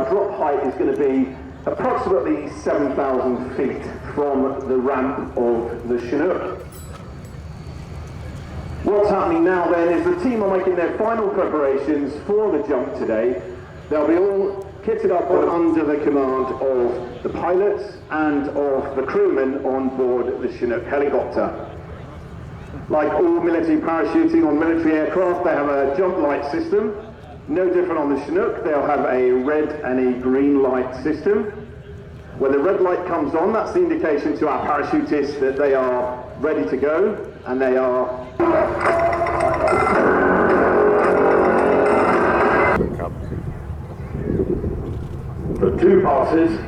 our drop height is going to be approximately 7,000 feet from the ramp of the Chinook. What's happening now then is the team are making their final preparations for the jump today. They'll be all kitted up under the command of the pilots and of the crewmen on board the Chinook helicopter. Like all military parachuting on military aircraft, they have a jump light system. No different on the Chinook, they'll have a red and a green light system. When the red light comes on, that's the indication to our parachutists that they are ready to go, and they are... For 2 passes.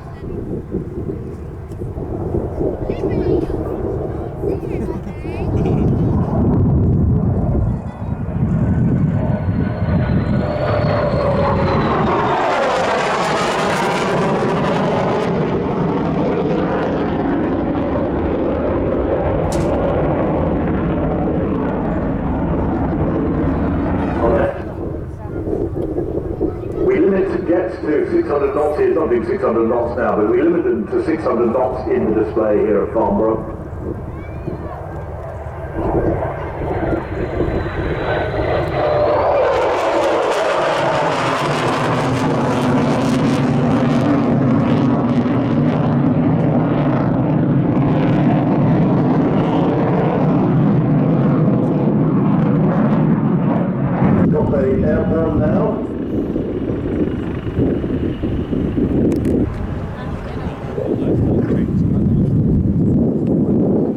To 600 knots here, not being 600 knots now, but we limit them to 600 knots in the display here at Farnborough. Gökbey Airport now.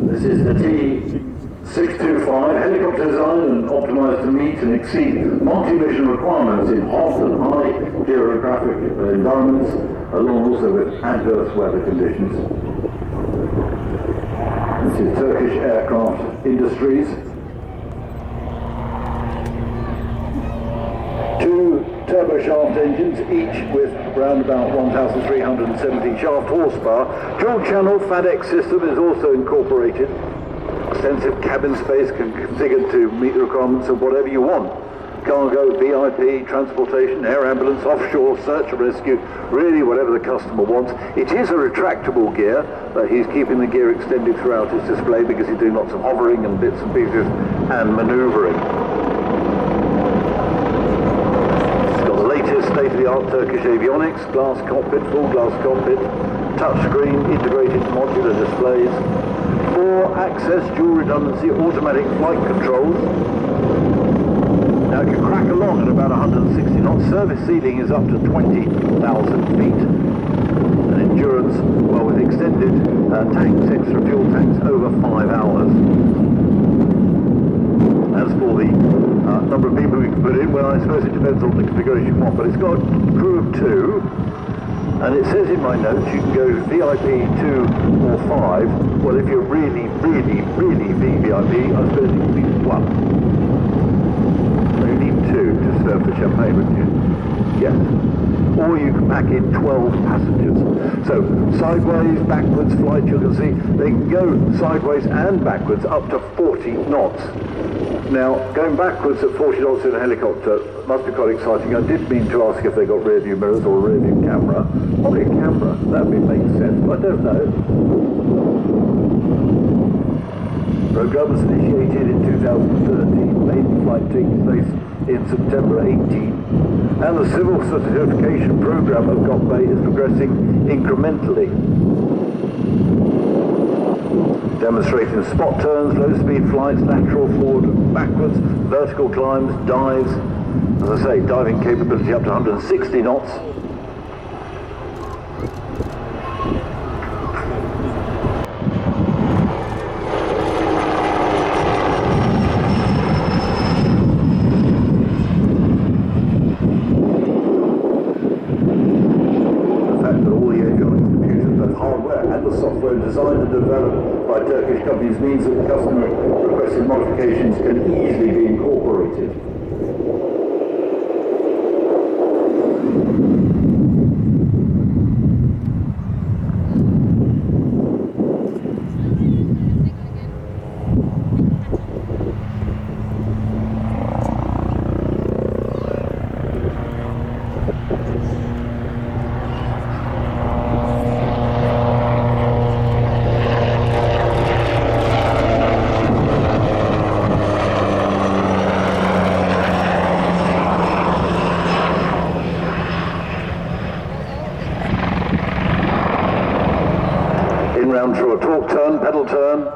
This is the T625, helicopter designed and optimized to meet and exceed multi-mission requirements in hot and high geographic environments, along also with adverse weather conditions. This is Turkish Aircraft Industries. 2 turboshaft engines, each with around about 1,370 shaft horsepower. Dual channel FADEC system is also incorporated. Extensive cabin space configured to meet the requirements of whatever you want. Cargo, VIP, transportation, air ambulance, offshore, search and rescue, really whatever the customer wants. It is a retractable gear, but he's keeping the gear extended throughout his display because he's doing lots of hovering and bits and pieces and manoeuvring. State-of-the-art Turkish avionics, glass cockpit, full glass cockpit, touchscreen, integrated modular displays, 4-access dual redundancy automatic flight controls. Now it can crack along at about 160 knots. Service ceiling is up to 20,000 feet. And endurance, well, with extended tanks, extra fuel tanks, over 5 hours. As for the number of people we can put in, well, I suppose it depends on the configuration you want, but it's got a crew of 2, and it says in my notes you can go VIP 2 or 5. Well, if you're really VVIP, I suppose you can be 1. So you need 2 to serve the champagne, wouldn't you? Yes. Or you can pack in 12 passengers. So sideways, backwards flight, you can see they can go sideways and backwards up to 40 knots. Now, going backwards at 40 knots in a helicopter must be quite exciting. I did mean to ask if they got rear view mirrors or a rear view camera. Probably a camera, that would make sense, but I don't know. Program was initiated in 2013, maiden flight taking place in September 18, and the civil certification program of Gökbey is progressing incrementally. Demonstrating spot turns, low-speed flights, lateral, forward, backwards, vertical climbs, dives. As I say, diving capability up to 160 knots. Designed and developed by Turkish companies means that the customer requested modifications can easily be incorporated. pedal turn.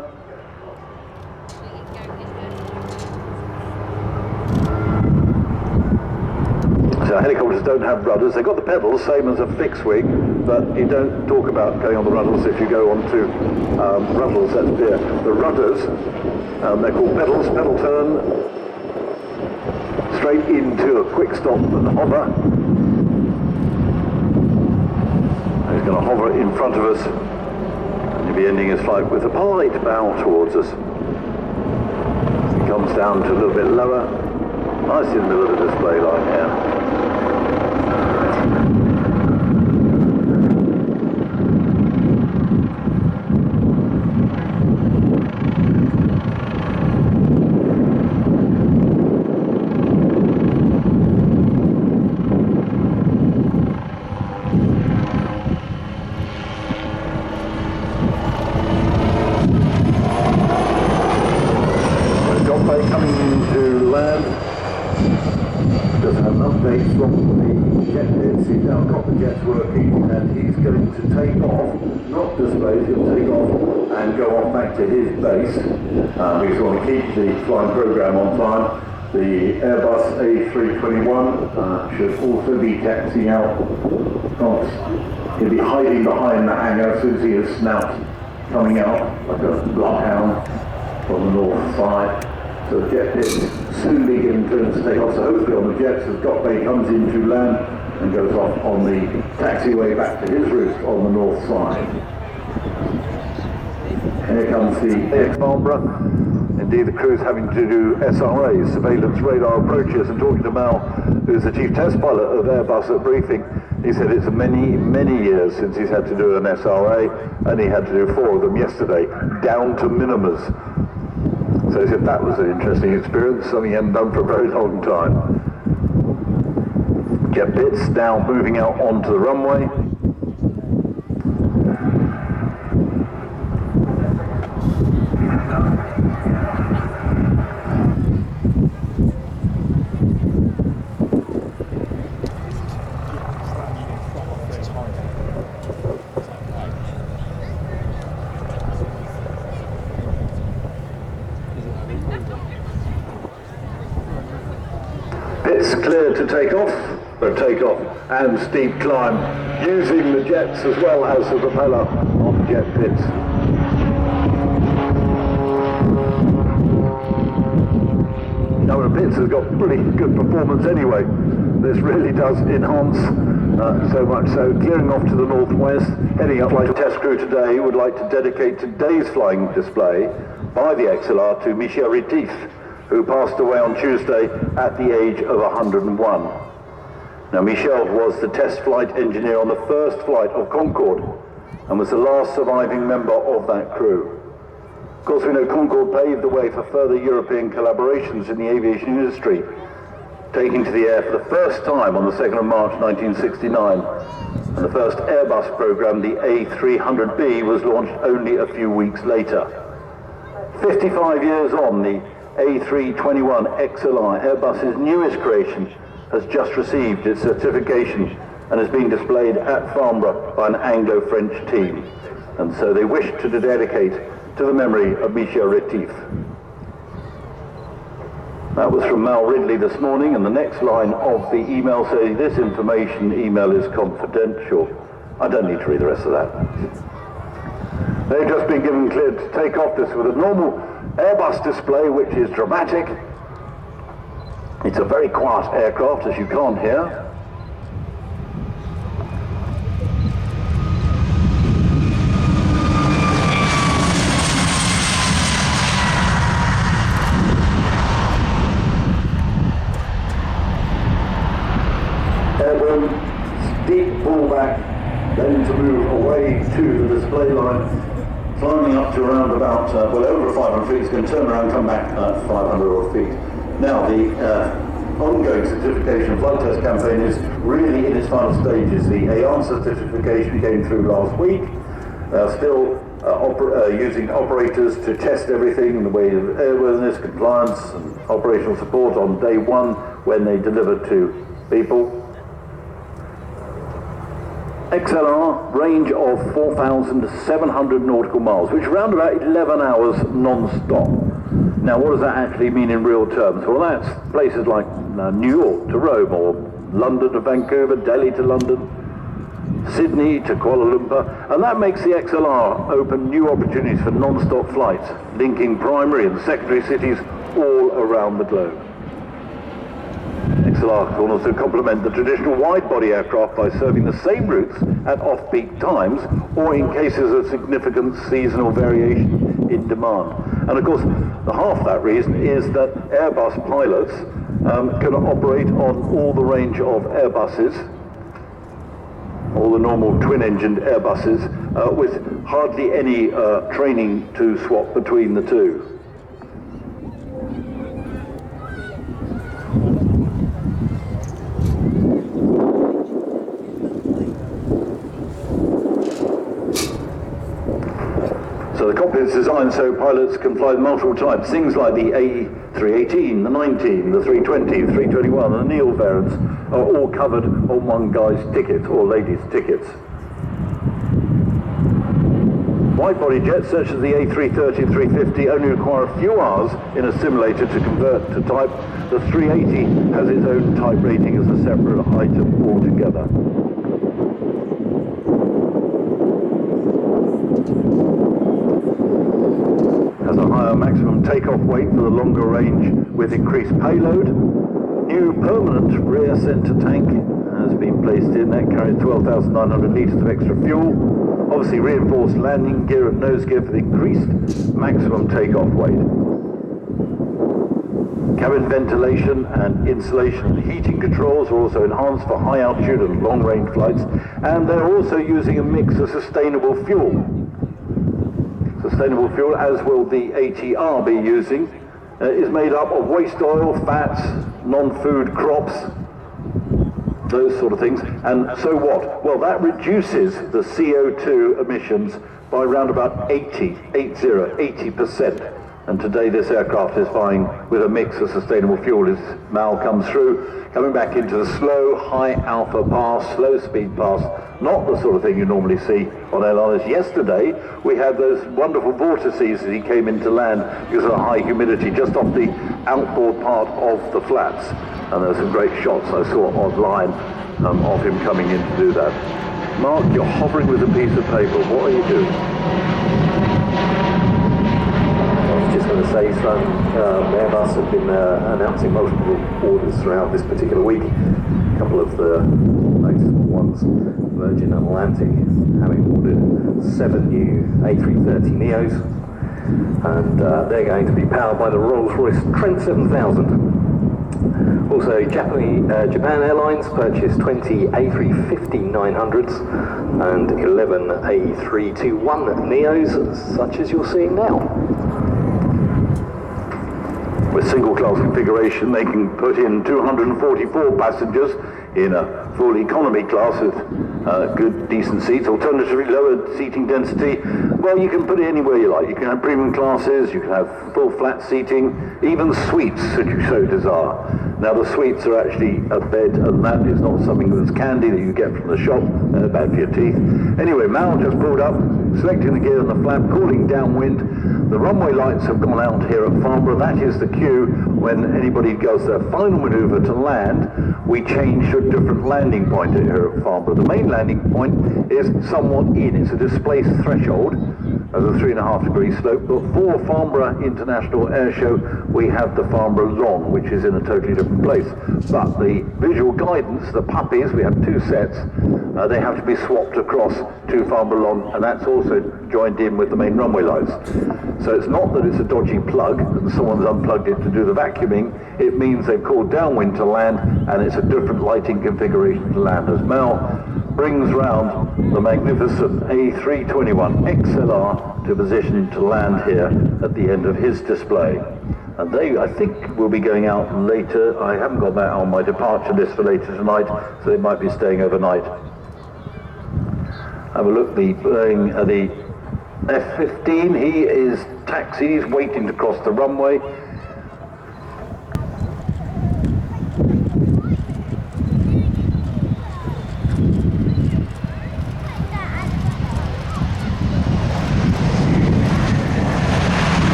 So helicopters don't have rudders. They've got the pedals, same as a fixed wing, but you don't talk about going on the rudders if you go onto rudders. That's the rudders. They're called pedals, pedal turn, straight into a quick stop and hover. And he's going to hover in front of us, and he'll be ending his flight with a polite bow towards us. He comes down to a little bit lower, nice in the middle of the display line here. Coming into land, just had an update from the jet pits. He's now got the jets working and he's going to take off, not displays, he'll take off and go off back to his base. He's going to keep the flying program on time. The Airbus A321 should also be taxiing out. He'll be hiding behind the hangar as soon as he is snout coming out like a bloodhound from the north side. So the jet pits soon begin to take off, so hopefully on the jets as Gökbey comes into land and goes off on the taxiway back to his route on the north side. Here comes the Farnborough. Indeed, the crew's having to do SRAs, surveillance radar approaches, and talking to Mal, who's the chief test pilot of Airbus at briefing, he said it's many, many years since he's had to do an SRA, and he had to do 4 of them yesterday, down to minimas. So he said that was an interesting experience, something he hadn't done for a very long time. Jet pits now moving out onto the runway. It's clear to take off, but take off and steep climb, using the jets as well as the propeller on the jet pits. Now the pits has got pretty good performance anyway. This really does enhance so much so. Clearing off to the northwest, heading up like a test crew today, would like to dedicate today's flying display by the XLR to Michel Retif, who passed away on Tuesday at the age of 101. Now Michel was the test flight engineer on the first flight of Concorde and was the last surviving member of that crew. Of course, we know Concorde paved the way for further European collaborations in the aviation industry, taking to the air for the first time on the 2nd of March 1969, and the first Airbus program, the A300B, was launched only a few weeks later. 55 years on, the A321 XLR, Airbus's newest creation, has just received its certification and is being displayed at Farnborough by an Anglo-French team. And so they wish to dedicate to the memory of Michel Retif. That was from Mal Ridley this morning, and the next line of the email says, "This email is confidential." I don't need to read the rest of that. They've just been given cleared to take off. This with a normal Airbus display, which is dramatic. It's a very quiet aircraft, as you can't hear. Airborne, deep pullback, then to move away to the display line, climbing up to around about, well, over 500 feet. It's going to turn around and come back 500 odd feet. Now, the ongoing certification flight test campaign is really in its final stages. The AAR certification came through last week. They're still using operators to test everything in the way of airworthiness, compliance, and operational support on day one when they deliver to people. XLR, range of 4,700 nautical miles, which is around about 11 hours non-stop. Now, what does that actually mean in real terms? Well, that's places like New York to Rome, or London to Vancouver, Delhi to London, Sydney to Kuala Lumpur, and that makes the XLR open new opportunities for non-stop flights, linking primary and secondary cities all around the globe. XLR can also complement the traditional wide-body aircraft by serving the same routes at off-peak times, or in cases of significant seasonal variation in demand. And of course, the half that reason is that Airbus pilots can operate on all the range of Airbuses, all the normal twin-engined Airbuses, with hardly any training to swap between the two. So the cockpit is designed so pilots can fly multiple types, things like the A318, the 19, the 320, the 321, and the Neo variants are all covered on one guy's ticket, or lady's tickets. Wide-body jets such as the A330 and 350 only require a few hours in a simulator to convert to type. The 380 has its own type rating as a separate item altogether. Has a higher maximum takeoff weight for the longer range with increased payload. New permanent rear center tank has been placed in. That carries 12,900 litres of extra fuel. Obviously reinforced landing gear and nose gear for the increased maximum takeoff weight. Cabin ventilation and insulation and heating controls are also enhanced for high altitude and long range flights, and they're also using a mix of sustainable fuel. Sustainable fuel, as will the ATR be using, is made up of waste oil, fats, non-food crops, those sort of things. And so what? Well, that reduces the CO2 emissions by around about 80%. And today this aircraft is flying with a mix of sustainable fuel as Mal comes through, coming back into the slow, high alpha pass, slow speed pass, not the sort of thing you normally see on airliners. Yesterday, we had those wonderful vortices as he came into land because of the high humidity just off the outboard part of the flaps. And there's some great shots I saw online of him coming in to do that. Mark, you're hovering with a piece of paper. What are you doing? Just going to say, Airbus have been announcing multiple orders throughout this particular week. A couple of the noticeable ones, Virgin Atlantic having ordered 7 new A330neos, and they're going to be powered by the Rolls-Royce Trent 7000. Also, Japan Airlines purchased 20 A350-900s and 11 A321neos, such as you're seeing now. With single-class configuration, they can put in 244 passengers in a full economy class with good, decent seats. Alternatively, lower seating density. Well, you can put it anywhere you like. You can have premium classes, you can have full flat seating, even suites, should you so desire. Now, the suites are actually a bed, and that is not something that's candy that you get from the shop, bad for your teeth. Anyway, Mal just pulled up, selecting the gear on the flap, calling downwind. The runway lights have gone out here at Farnborough. That is the cue when anybody does their final manoeuvre to land. We change to a different landing point here at Farnborough. The main landing point is somewhat in. It's a displaced threshold of a 3.5 degree slope, but for Farnborough International Airshow we have the Farnborough Lawn, which is in a totally different place. But the visual guidance, the puppies, we have 2 sets, they have to be swapped across to Farnborough Lawn, and that's also joined in with the main runway lights. So it's not that it's a dodgy plug and someone's unplugged it to do the vacuuming. It means they've called downwind to land, and it's a different lighting configuration to land. As Mal brings round the magnificent A321 XLR to position to land here at the end of his display. And they, I think, will be going out later. I haven't got that on my departure list for later tonight, so they might be staying overnight. Have a look, the F-15, he is taxied, he's waiting to cross the runway.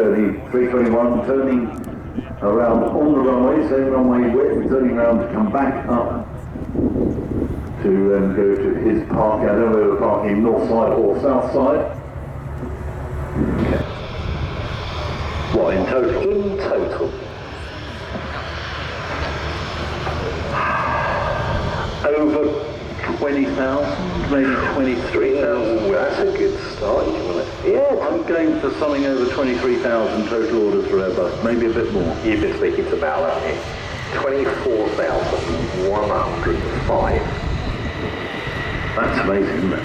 the 321 turning around on the runway, same runway width, turning around to come back up to go to his park. I don't know whether we're parking north side or south side. Okay. What, in total? In total. Over 20,000, maybe 23,000. That's a good start, isn't it? Yeah. I'm going for something over 23,000 total orders for Airbus, maybe a bit more. You've been speaking to Mal, haven't you? 24,105. That's amazing, isn't it?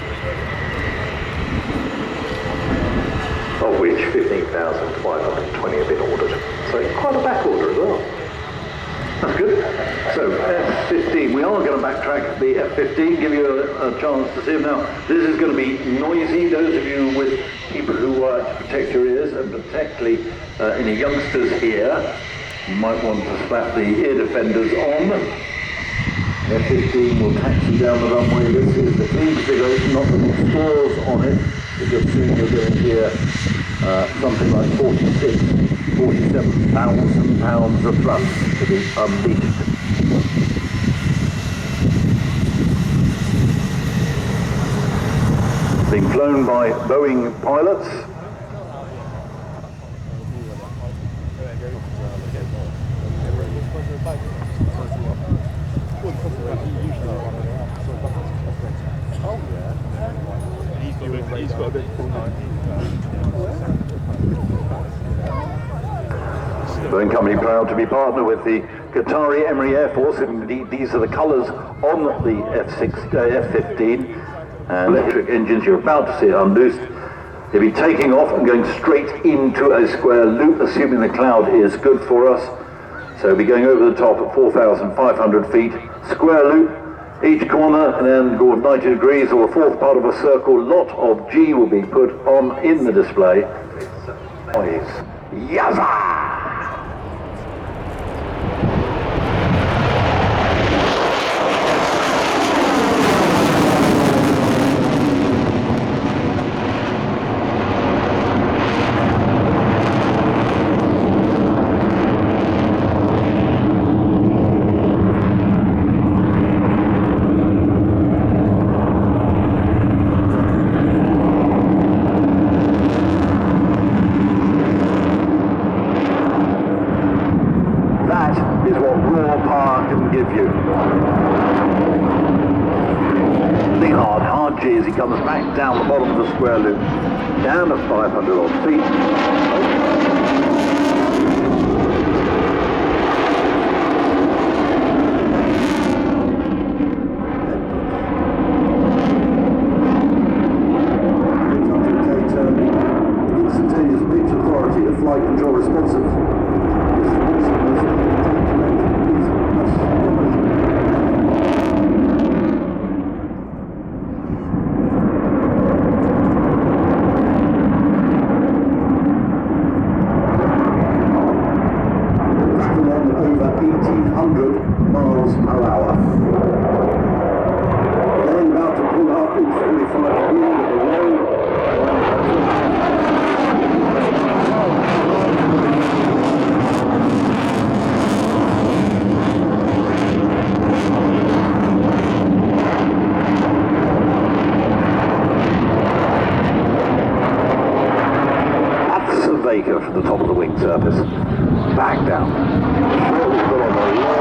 Of which 15,520 have been ordered. So quite a back order as well. That's good. So, F-15, we are going to backtrack the F-15, give you a chance to see them. Now, this is going to be noisy. Those of you with people who to protect your ears, and particularly any youngsters here, you might want to slap the ear defenders on. F-15 will taxi down the runway. This is the clean configuration, not the scores on it, because soon you're going to hear something like 47,000 pounds of thrust to be unleashed. Being flown by Boeing pilots. He's got a bit full Boeing Company proud to be partnered with the Qatari Emiri Air Force. Indeed, these are the colours on the F-15. And electric engines, you're about to see it unloosed. They'll be taking off and going straight into a square loop, assuming the cloud is good for us. So we'll be going over the top at 4,500 feet, square loop, each corner, and then go 90 degrees or a fourth part of a circle. Lot of G will be put on in the display. Yaza! As he comes back down the bottom of the square loop, down to 500 odd feet. Instantaneous pitch authority to flight control responsive. From the top of the wing surface, back down. Shortly put on the low.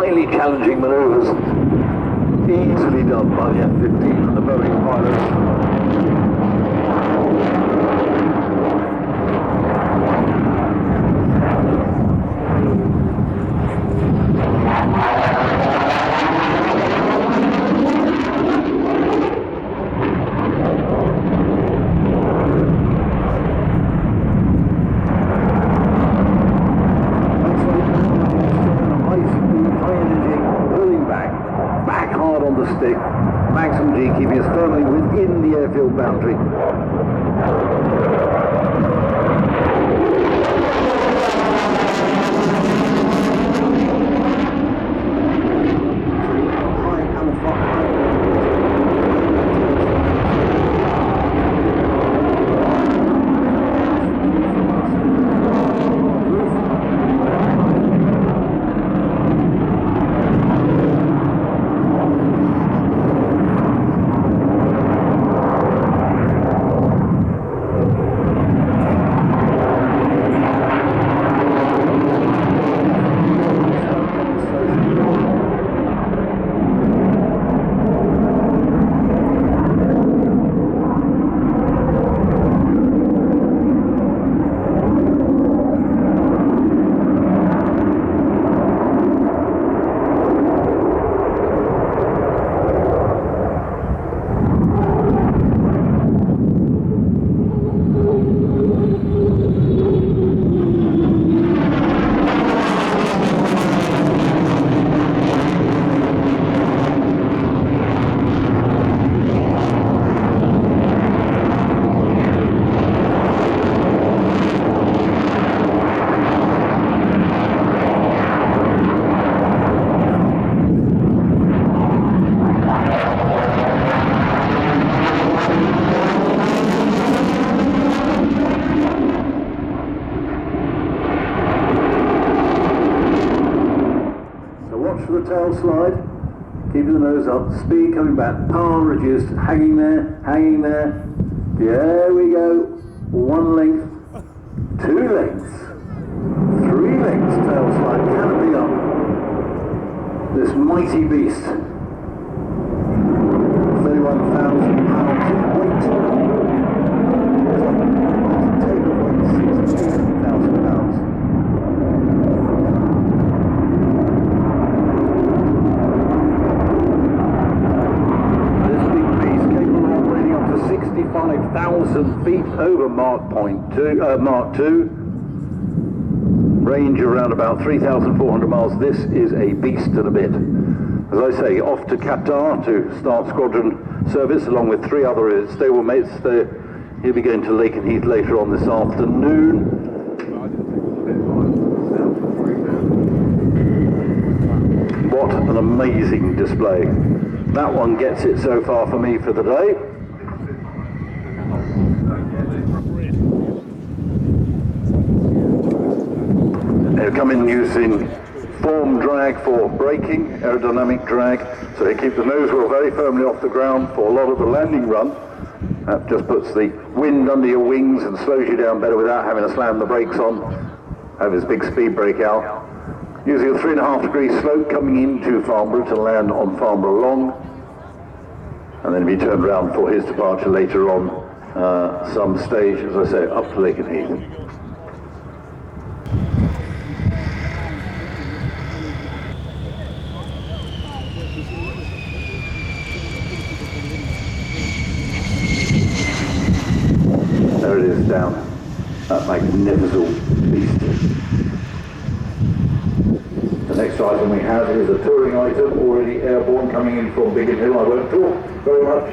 highly challenging manoeuvres, easily done by the F-15 and the Boeing pilots. Maximum G keeping us firmly within the airfield boundary. Tail slide, keeping the nose up, speed coming back, power reduced, hanging there, there we go, 1 length, 2 lengths, 3 lengths tail slide, canopy up, this mighty beast, 31,000 pounds in weight, take weight 16,000 pounds. To 65,000 feet over Mark 2, range around about 3,400 miles. This is a beast and a bit. As I say, off to Qatar to start squadron service along with 3 other stablemates. He'll be going to Lakenheath later on this afternoon. What an amazing display. That one gets it so far for me for the day. They'll come in using form drag for braking, aerodynamic drag, so they keep the nose wheel very firmly off the ground for a lot of the landing run. That just puts the wind under your wings and slows you down better without having to slam the brakes on, have this big speed brake out. Using a 3.5-degree slope coming into Farnborough to land on Farnborough Long, and then be turned around for his departure later on some stage, as I say, up to Lakenheath. There it is down, that magnificent beast. The next item we have is a touring item, already airborne, coming in from Biggin Hill. I won't talk very much.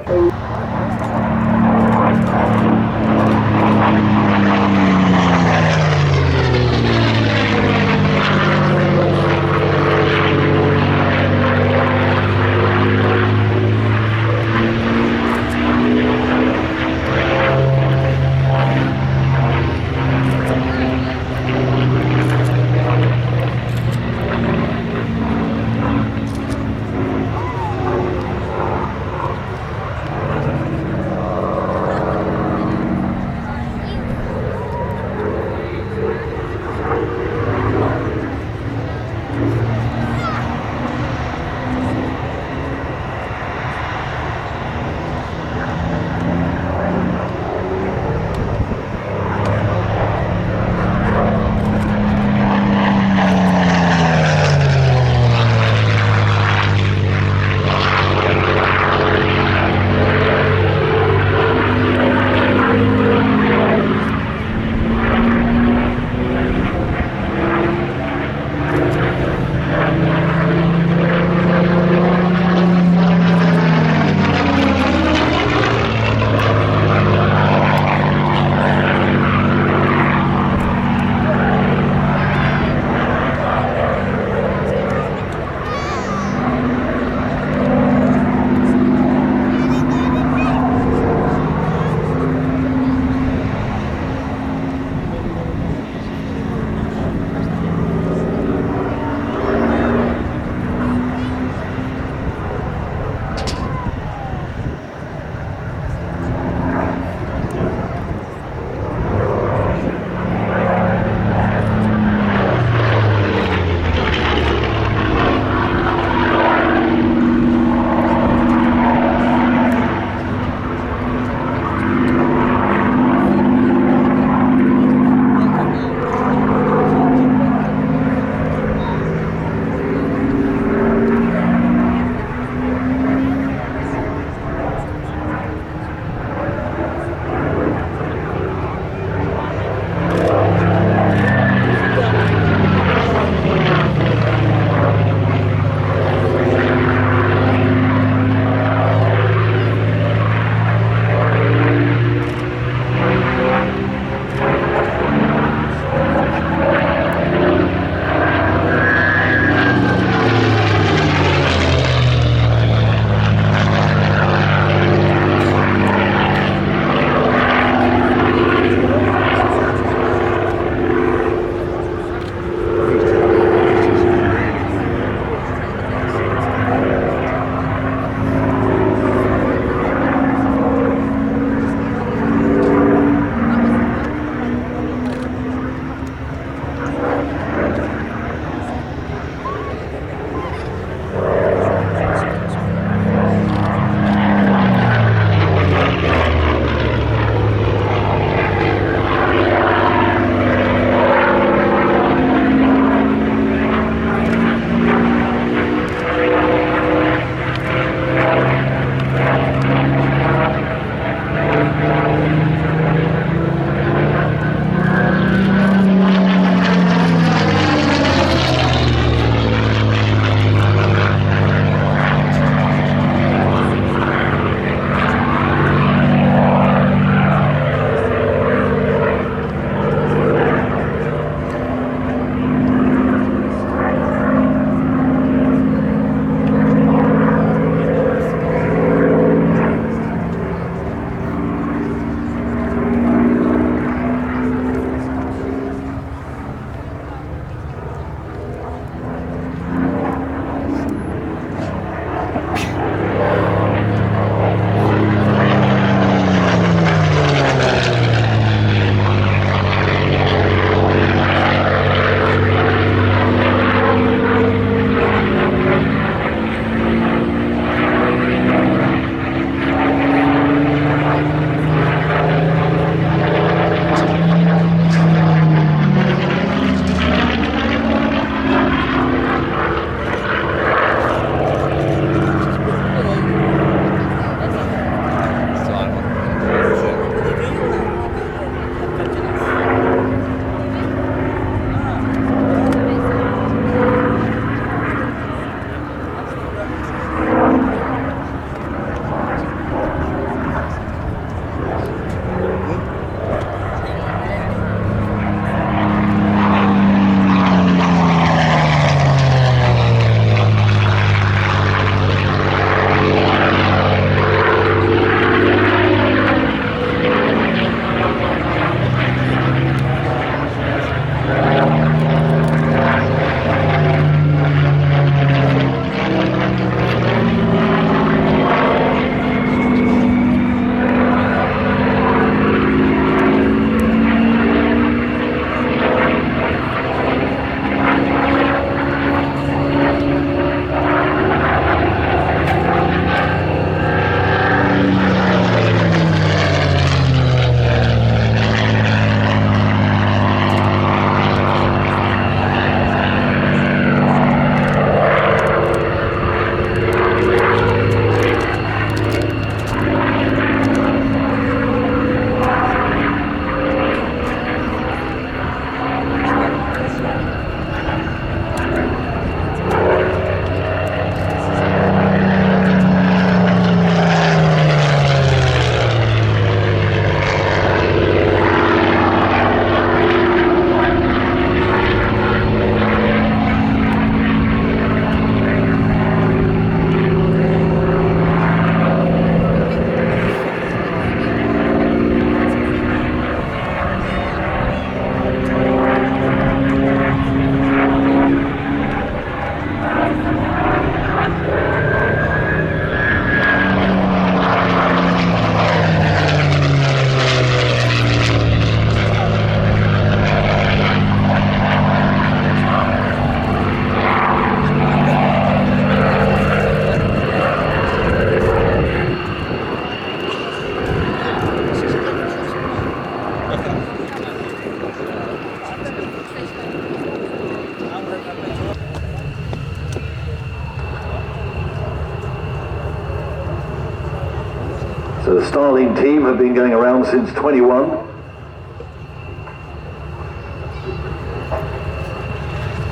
So the Starling team have been going around since 21.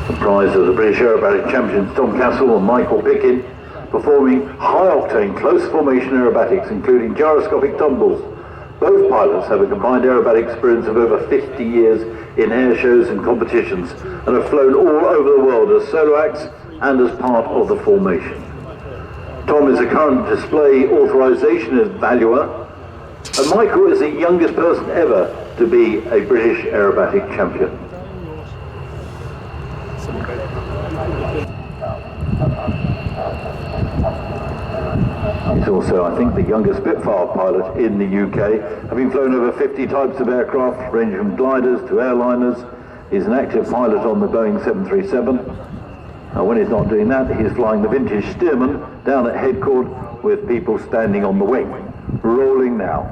Comprised of the British Aerobatic champions Tom Castle and Michael Biggin, performing high-octane close formation aerobatics, including gyroscopic tumbles. Both pilots have a combined aerobatic experience of over 50 years in air shows and competitions, and have flown all over the world as solo acts and as part of the formation. Tom is a current display authorization evaluer, and Michael is the youngest person ever to be a British aerobatic champion. He's also, I think, the youngest Spitfire pilot in the UK, having flown over 50 types of aircraft, ranging from gliders to airliners. He's an active pilot on the Boeing 737. When he's not doing that, he's flying the vintage Stearman down at headcord with people standing on the wing. Rolling now.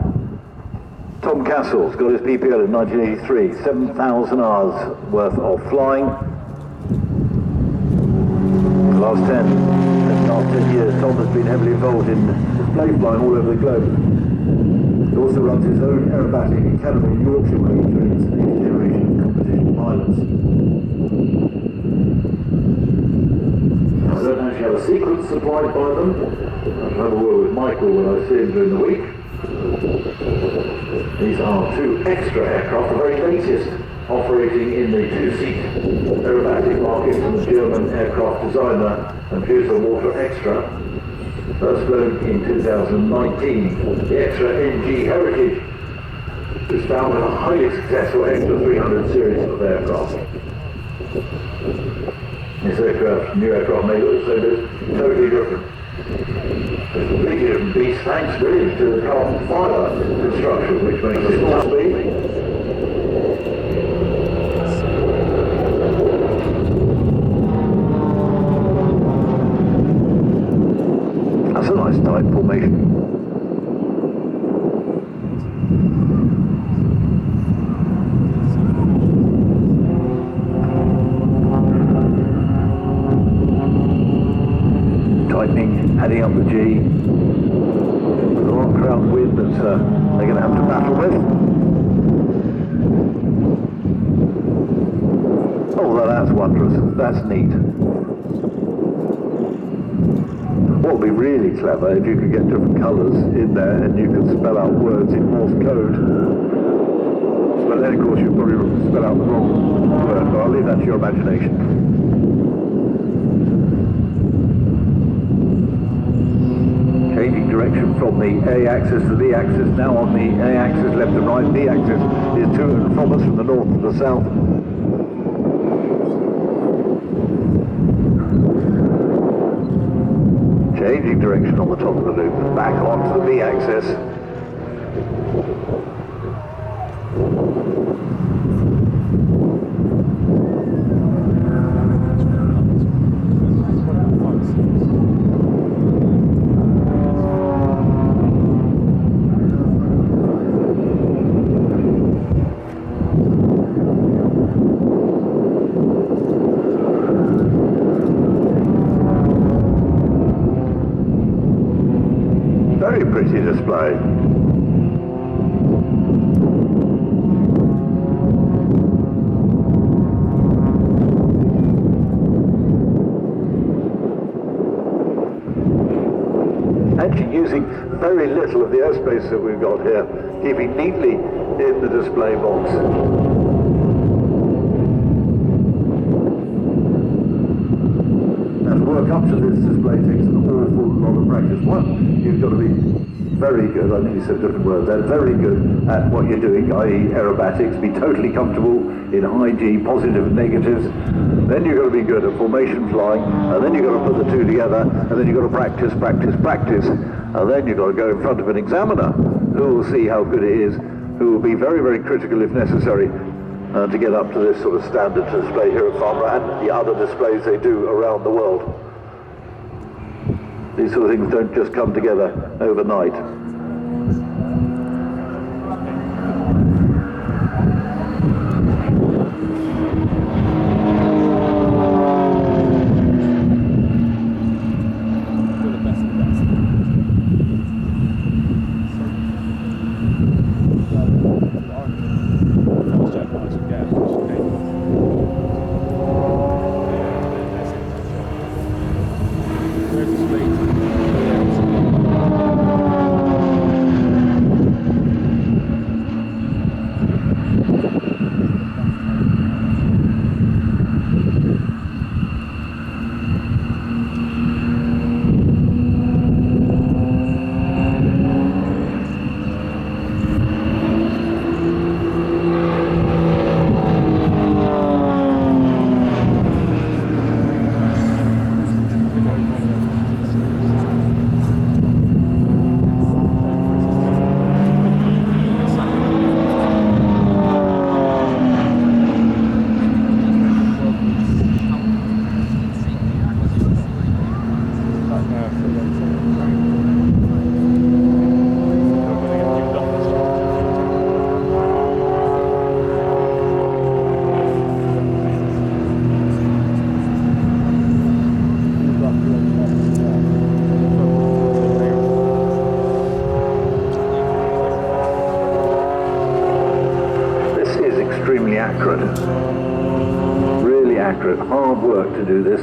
Tom Castle's got his PPL in 1983, 7,000 hours worth of flying. The last 10 years, Tom has been heavily involved in display flying all over the globe. He also runs his own aerobatic academy in Yorkshire, where he trains next generation competition pilots. I don't actually have a sequence supplied by them. I'll have a word with Michael when I see him during the week. These are two extra aircraft, the very latest, operating in the two-seat aerobatic market from the German aircraft designer and producer Walter Extra. First flown in 2019. The Extra NG Heritage was found with a highly successful Extra 300 series of aircraft. This aircraft, new aircraft may look so totally different. It's a completely different beast, thanks really to the carbon fibre construction, which makes it small speed. That's a nice tight formation. Tightening, heading up the G. The long crown wind that they're going to have to battle with. Oh, that's wondrous. That's neat. What would be really clever if you could get different colours in there and you could spell out words in Morse code. But then of course you'd probably spell out the wrong word, but I'll leave that to your imagination. Changing direction from the A axis to the B axis. Now on the A axis, left and right. B axis is to and from us, from the north to the south. Changing direction on the top of the loop, back onto the B axis. Very pretty display. Actually using very little of the airspace that we've got here, keeping neatly in the display box. And work up to this display takes an awful lot of practice. One, you've got to be very good, I nearly said a different word there, very good at what you're doing, i.e. aerobatics, be totally comfortable in high G, positive and negatives. Then you've got to be good at formation flying, and then you've got to put the two together, and then you've got to practice, and then you've got to go in front of an examiner who will see how good it is, who will be very, very critical if necessary to get up to this sort of standard to display here at Farnborough and the other displays they do around the world. These sort of things don't just come together overnight. accurate. Really accurate. Hard work to do this.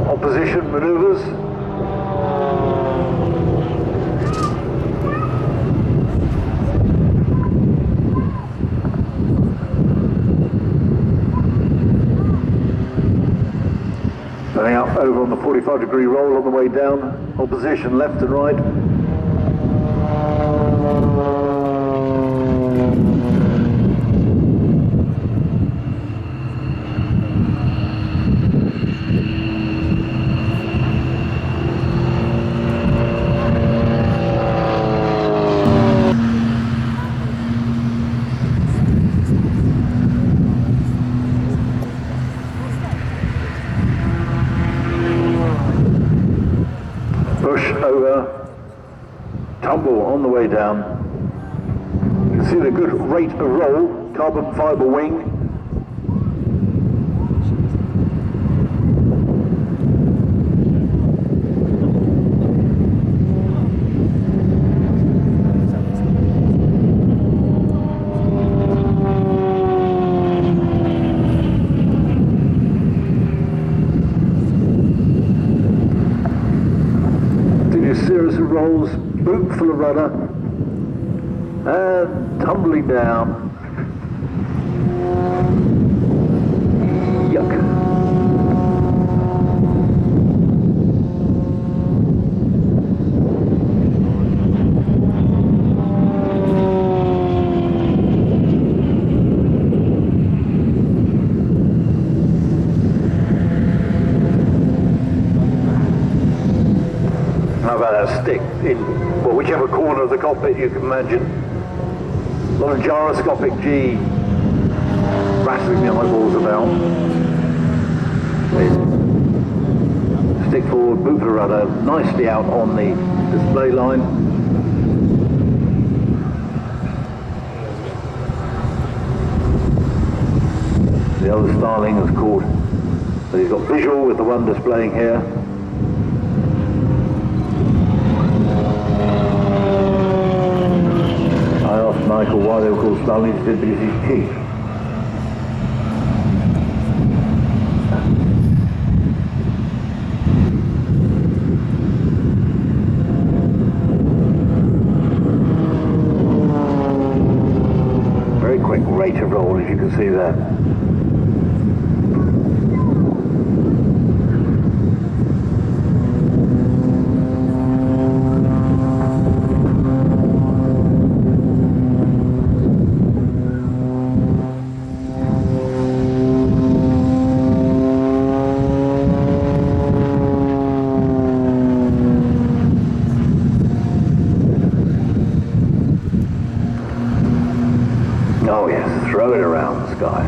Opposition maneuvers. Turning up over on the 45-degree roll on the way down. Opposition left and right. Over, tumble on the way down. You can see the good rate of roll, carbon fibre wing. Series of rolls, boot full of rudder, and tumbling down. Yuck. How about that stick in, well, whichever corner of the cockpit you can imagine. A lot of gyroscopic G rattling the eyeballs about. Stick forward, boot for rudder, nicely out on the display line. The other Starling has caught, so he's got visual with the one displaying here. Michael why they were called Starlings, did because he's cheap. Very quick rate of roll, as you can see there. Oh yes, throw it around the sky.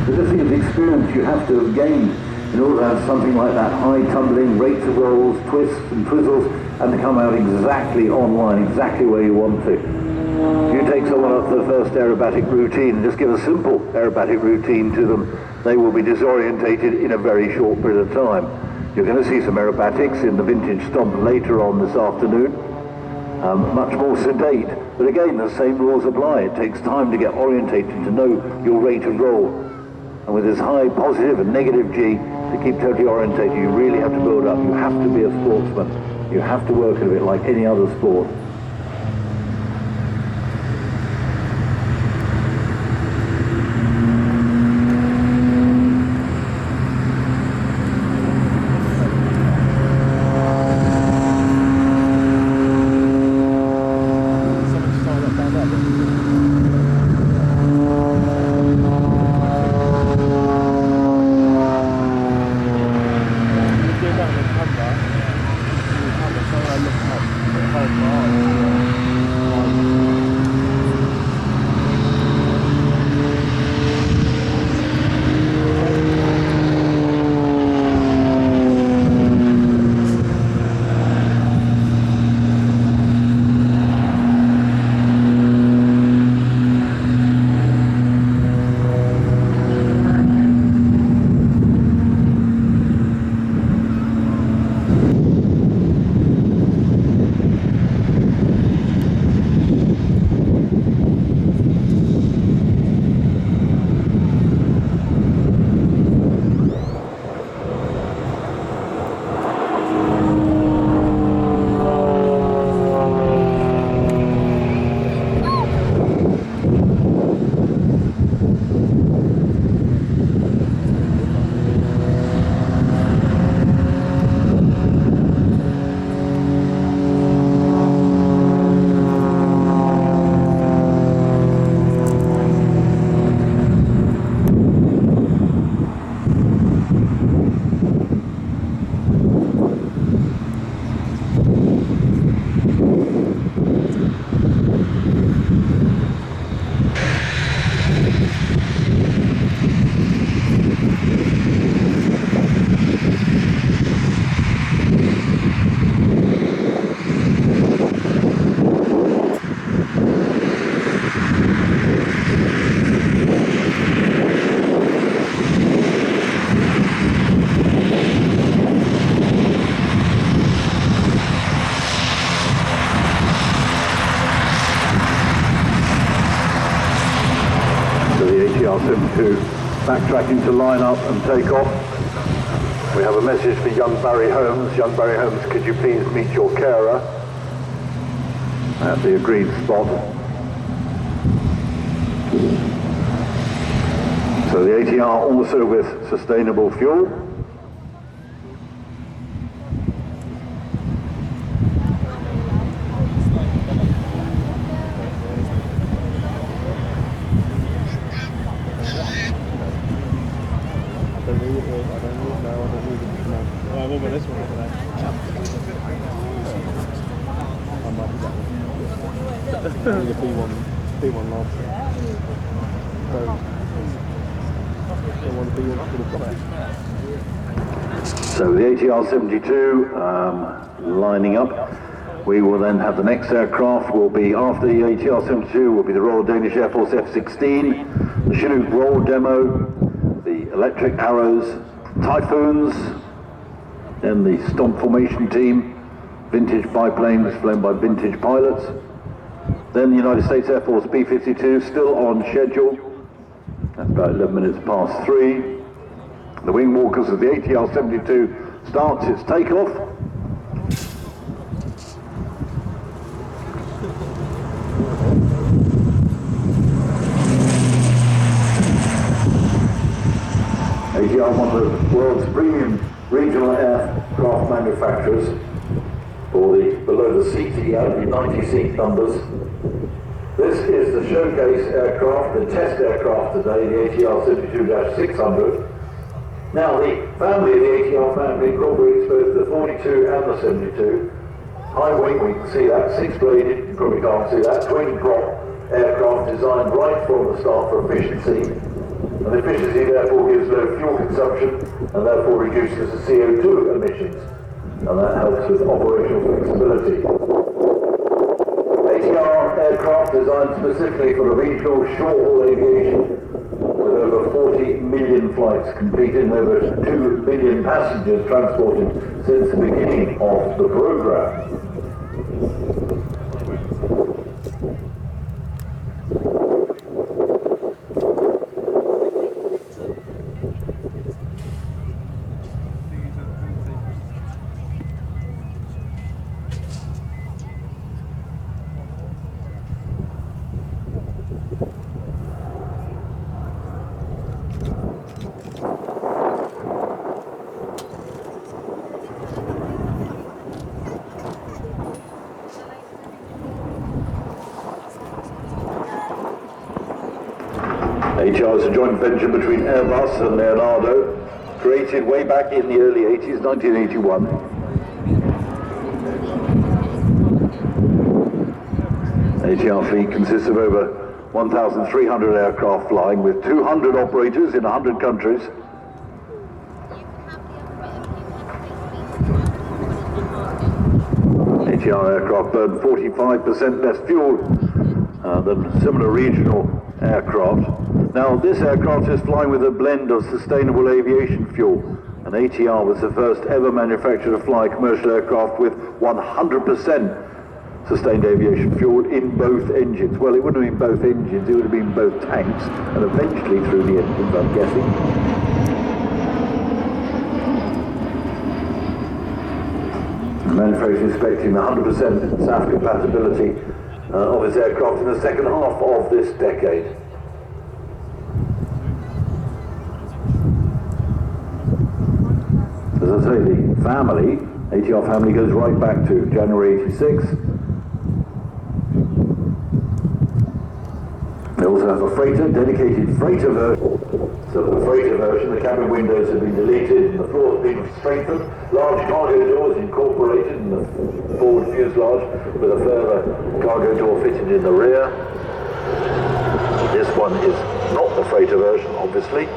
This is the experience you have to have gained in order to have something like that high tumbling, rates of rolls, twists and twizzles, and to come out exactly online, exactly where you want to. You take someone up to the first aerobatic routine and just give a simple aerobatic routine to them, they will be disorientated in a very short period of time. You're going to see some aerobatics in the vintage Stampe later on this afternoon, much more sedate, but again the same rules apply. It takes time to get orientated, to know your rate of roll, and with this high positive and negative G, to keep totally orientated, you really have to build up. You have to be a sportsman. You have to work at it like any other sport. ATR-72 backtracking to line up and take off. We have a message for young Barry Holmes. Young Barry Holmes, could you please meet your carer at the agreed spot. So the ATR also with sustainable fuel. So the ATR-72 lining up. We will then have the next aircraft will be, after the ATR-72, will be the Royal Danish Air Force F-16, the Chinook roll demo, the electric arrows, Typhoons, then the Stampe formation team, vintage biplanes flown by vintage pilots. Then the United States Air Force B-52 still on schedule. That's about 11 minutes past 3. The Wingwalkers of the ATR-72 starts its takeoff. ATR, one of the world's premium regional aircraft manufacturers, for the below the seat, the 90 seat numbers. This is the showcase aircraft, the test aircraft today, the ATR-72-600. Now the family, the ATR family, incorporates both the 42 and the 72. High wing, we can see that, 6-bladed, you probably can't see that, twin prop aircraft designed right from the start for efficiency. And efficiency therefore gives low fuel consumption and therefore reduces the CO2 emissions. And that helps with operational flexibility. ATR aircraft designed specifically for the regional short-haul aviation, with over 40 million flights completed and over 2 billion passengers transported since the beginning of the program. ATR is a joint venture between Airbus and Leonardo, created way back in the early 80s, 1981. ATR fleet consists of over 1,300 aircraft flying with 200 operators in 100 countries. ATR aircraft burn 45% less fuel than similar regional aircraft. Now this aircraft is flying with a blend of sustainable aviation fuel, and ATR was the first ever manufacturer to fly commercial aircraft with 100% sustained aviation fuel in both engines. Well, it wouldn't have been both engines, it would have been both tanks, and eventually through the engines, I'm guessing. The manufacturer is expecting 100% SAF compatibility of its aircraft in the second half of this decade. As I say, the family, ATR family, goes right back to January 86. They also have a freighter, dedicated freighter version. So for the freighter version, the cabin windows have been deleted and the floor has been strengthened. Large cargo doors incorporated in the forward fuselage with a further cargo door fitted in the rear. This one is not the freighter version, obviously.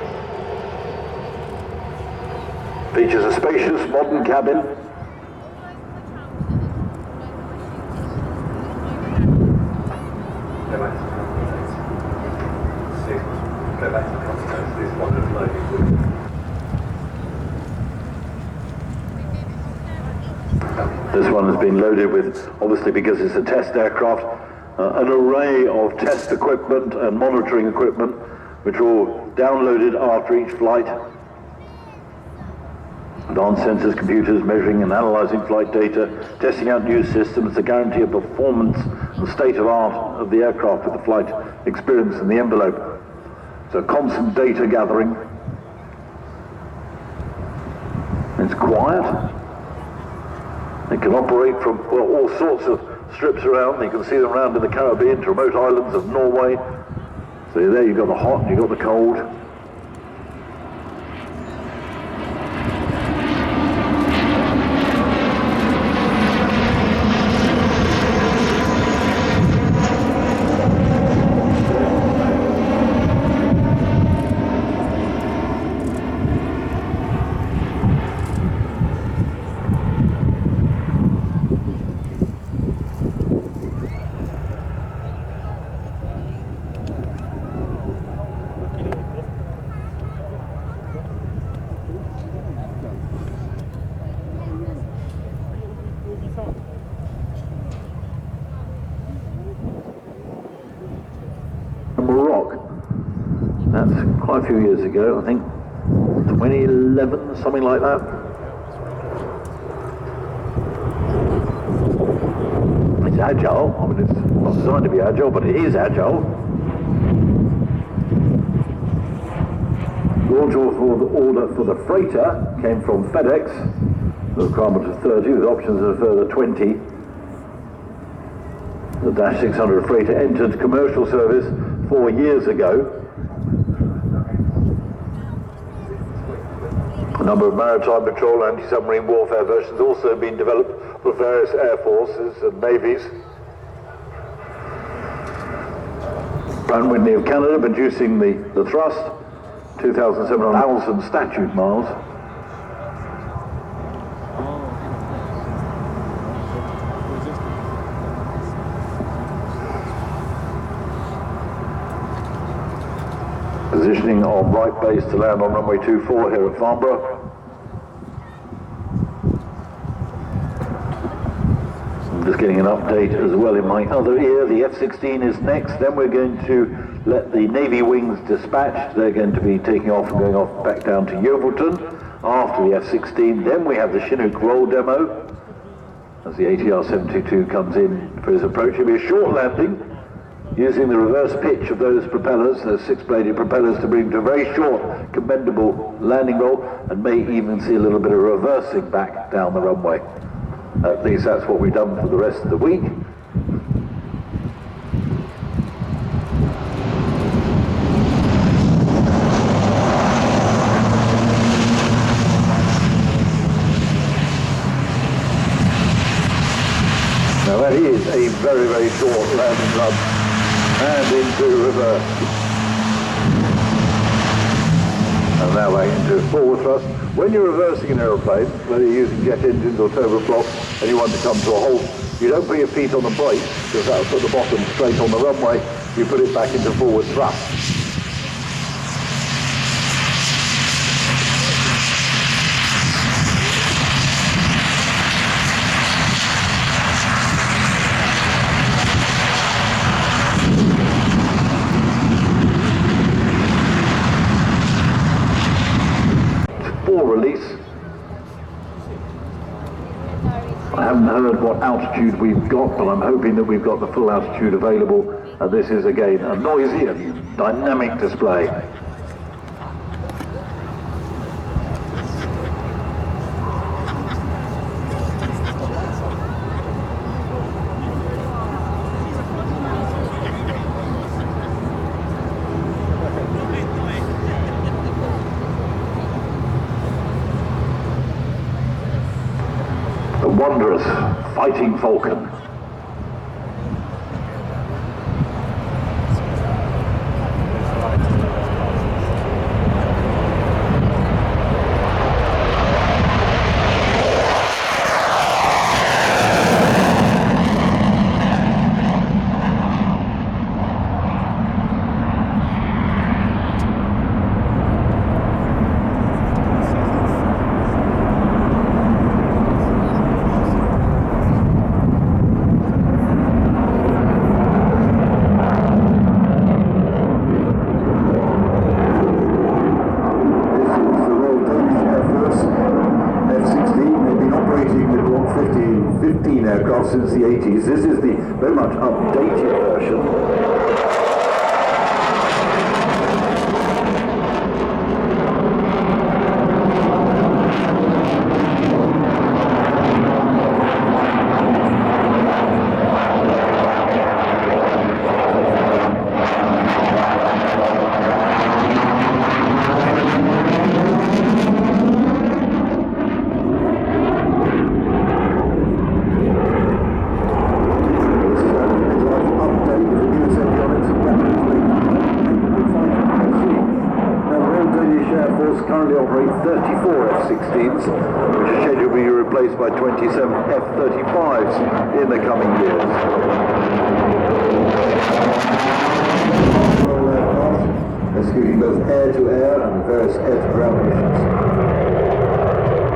Features a spacious modern cabin. This one has been loaded with, obviously because it's a test aircraft, an array of test equipment and monitoring equipment which are all downloaded after each flight. Advanced sensors, computers measuring and analysing flight data, testing out new systems to guarantee a performance and state of art of the aircraft with the flight experience in the envelope. So constant data gathering. It's quiet. It can operate from all sorts of strips around. You can see them around in the Caribbean to remote islands of Norway. So there you've got the hot, you've got the cold. That's quite a few years ago, I think 2011, something like that. It's agile. I mean, it's not designed to be agile, but it is agile. Launch order for the freighter came from FedEx. The requirement of 30 with options of a further 20. The Dash 600 freighter entered commercial service 4 years ago. A number of maritime patrol anti-submarine warfare versions also been developed for various air forces and navies. Brown Whitney of Canada producing the thrust, 2,700 statute miles. Positioning on right base to land on runway 24 here at Farnborough. I'm just getting an update as well in my other ear. The F-16 is next, then we're going to let the Navy wings dispatch. They're going to be taking off and going off back down to Yeovilton after the F-16. Then we have the Chinook roll demo as the ATR-72 comes in for his approach. It'll be a short landing, using the reverse pitch of those propellers, those six-bladed propellers, to bring to a very short, commendable landing roll, and may even see a little bit of reversing back down the runway. At least that's what we've done for the rest of the week. Now that is a very, very short landing run and into reverse. And now we're into forward thrust. When you're reversing an aeroplane, whether you're using jet engines or turboprops, and you want to come to a halt, you don't put your feet on the brakes, because that'll put the bottom straight on the runway. You put it back into forward thrust. Release. I haven't heard what altitude we've got, but I'm hoping that we've got the full altitude available, and this is again a noisy and dynamic display. Wondrous Fighting Falcon. since the 80s. This is the very much updated version. Currently operate 34 F-16s, which are scheduled to be replaced by 27 F-35s in the coming years. Executing both air-to-air and various air-to-ground missions.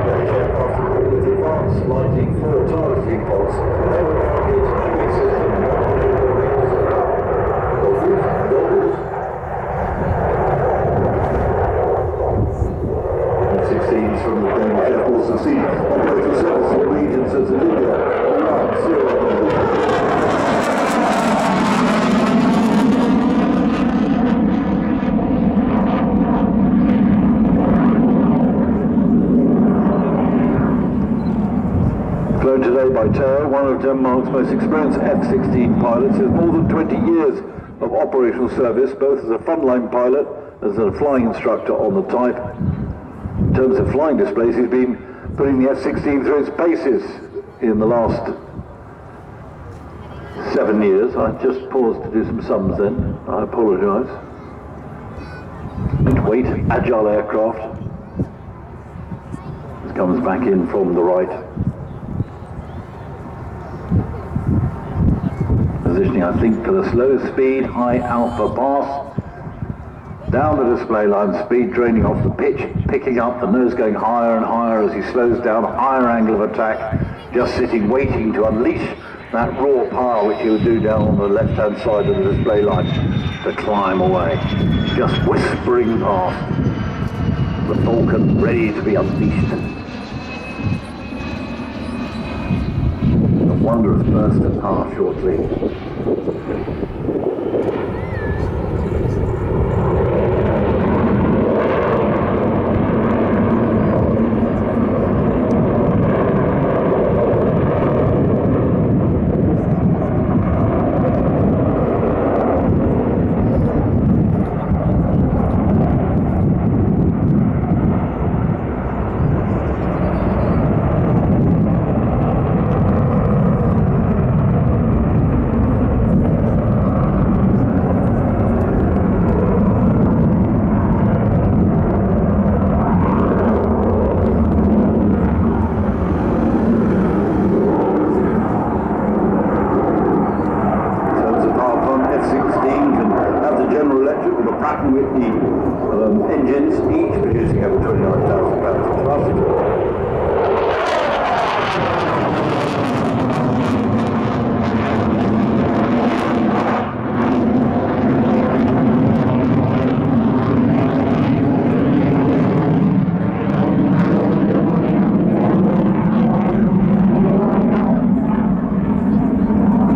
Danish aircraft equipped with advanced lighting for targeting pods, Aerobatic viewing system, F-16s from the Danish Air Force have seen operating service in regions as Libya, Iraq, Syria. Flown today by Teo, one of Denmark's most experienced F-16 pilots, has more than 20 years of operational service, both as a frontline pilot as a flying instructor on the Type. In terms of flying displays, he's been putting the F-16 through its paces in the last 7 years. I just paused to do some sums then. I apologise. Lightweight, agile aircraft. This comes back in from the right. Positioning, I think, for the slow speed, high alpha pass. Down the display line, speed draining off the pitch, picking up, the nose going higher and higher as he slows down, higher angle of attack, just sitting waiting to unleash that raw power which he would do down on the left-hand side of the display line to climb away. Just whispering past the Falcon, ready to be unleashed. A wondrous burst of power shortly. Engines, each producing over 29,000 pounds of thrust.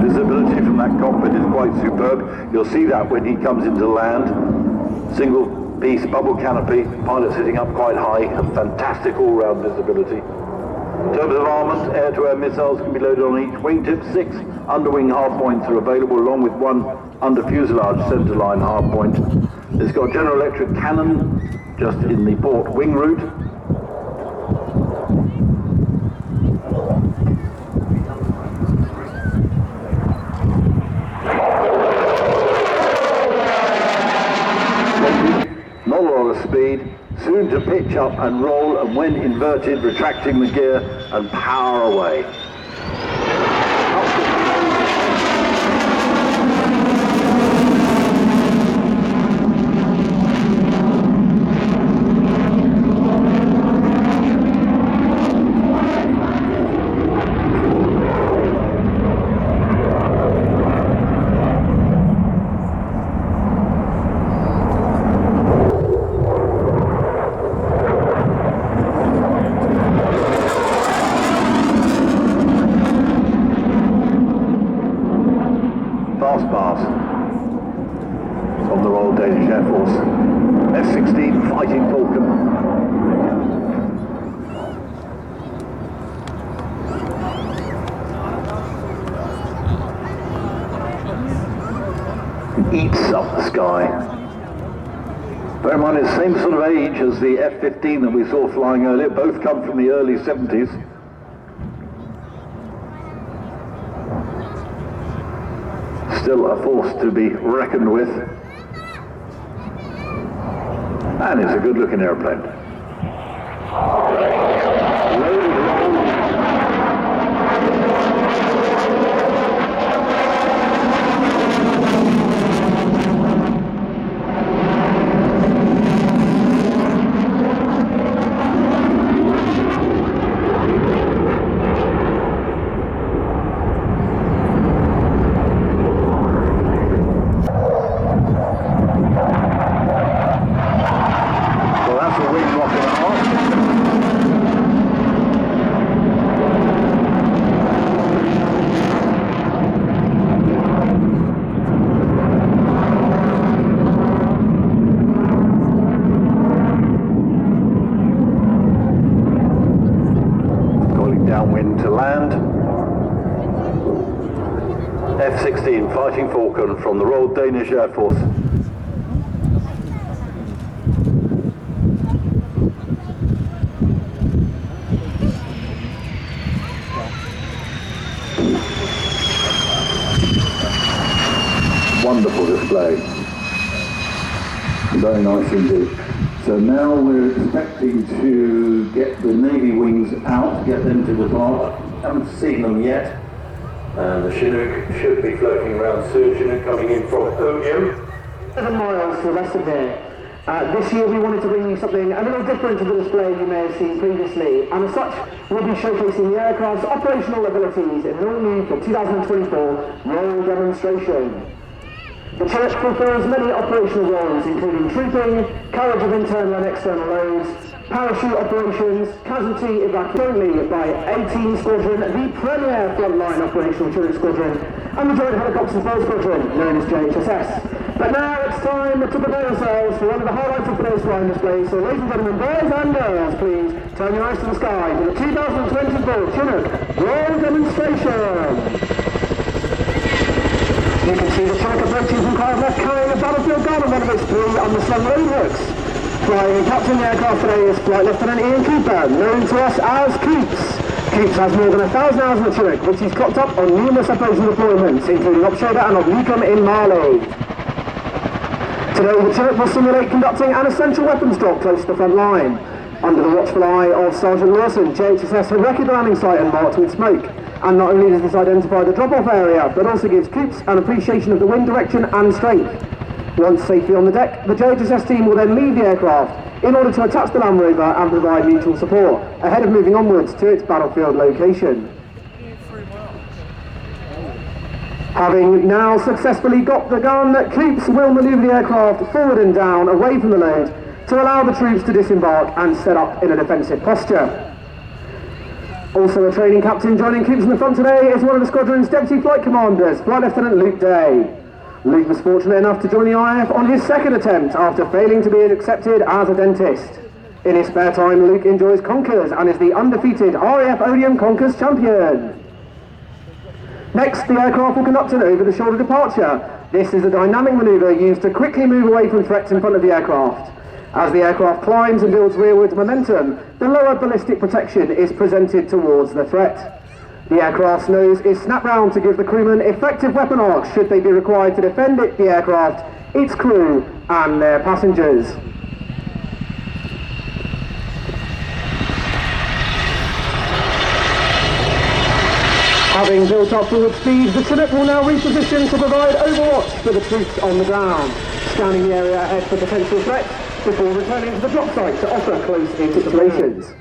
Visibility from that cockpit is quite superb. You'll see that when he comes into land. Single piece bubble canopy, pilot sitting up quite high, and fantastic all-round visibility. In terms of armament, air-to-air missiles can be loaded on each wingtip. 6 underwing hardpoints are available, along with 1 under fuselage centerline hardpoint. It's got General Electric cannon just in the port wing route. Speed, soon to pitch up and roll, and when inverted, retracting the gear and power away. Fighting Falcon. Eats up the sky. Bear in mind it's the same sort of age as the F-15 that we saw flying earlier. Both come from the early 70s. Still a force to be reckoned with. And it's a good looking airplane. To land. F-16 Fighting Falcon from the Royal Danish Air Force. Wonderful display. Very nice indeed. So now we're expecting to get the Navy wings out, get them to depart. Haven't seen them yet. And the Chinook should be floating around soon. Chinook coming in from Odium. 7 miles to the west of here. This year we wanted to bring you something a little different to the display you may have seen previously, and as such we'll be showcasing the aircraft's operational abilities in an all-new 2024 Royal Demonstration. The Chinook fulfills many operational roles, including trooping, carriage of internal and external loads, parachute operations, casualty evacuation by 18 Squadron, the premier frontline operational Chinook Squadron, and the Joint Helicopter Support Squadron, known as JHSS. But now it's time to prepare yourselves for one of the highlights of today's flying display. So ladies and gentlemen, boys and girls, please turn your eyes to the sky for the 2024 Chinook Royal Demonstration. You can see the Chinook approaching from car left, carrying a battlefield gun on one of its 3 underslung load hooks. Flying and captaining the aircraft today is Flight Lieutenant Ian Cooper, known to us as Coops. Coops has more than 1,000 hours on the Chinook, which he's clocked up on numerous operational deployments, including Opshoda and Obliquum in Mali. Today the Chinook will simulate conducting an essential weapons drop close to the front line. Under the watchful eye of Sergeant Lawson, JHSS have wrecked the landing site and marked with smoke. And not only does this identify the drop-off area, but also gives Coops an appreciation of the wind direction and strength. Once safely on the deck, the JHSS team will then leave the aircraft in order to attach the Land Rover and provide mutual support, ahead of moving onwards to its battlefield location. Having now successfully got the gun, Coops will manoeuvre the aircraft forward and down, away from the load, to allow the troops to disembark and set up in a defensive posture. Also a training captain joining Coops in the front today is one of the squadron's deputy flight commanders, Flight Lieutenant Luke Day. Luke was fortunate enough to join the IF on his second attempt after failing to be accepted as a dentist. In his spare time, Luke enjoys Conkers and is the undefeated RAF Odium Conkers champion. Next, the aircraft will conduct an over-the-shoulder departure. This is a dynamic manoeuvre used to quickly move away from threats in front of the aircraft. As the aircraft climbs and builds rearward momentum, the lower ballistic protection is presented towards the threat. The aircraft's nose is snapped round to give the crewmen effective weapon arcs should they be required to defend the aircraft, its crew and their passengers. Having built up forward speed, the Chinook will now reposition to provide overwatch for the troops on the ground, scanning the area ahead for potential threats before returning to the drop site to offer close installations.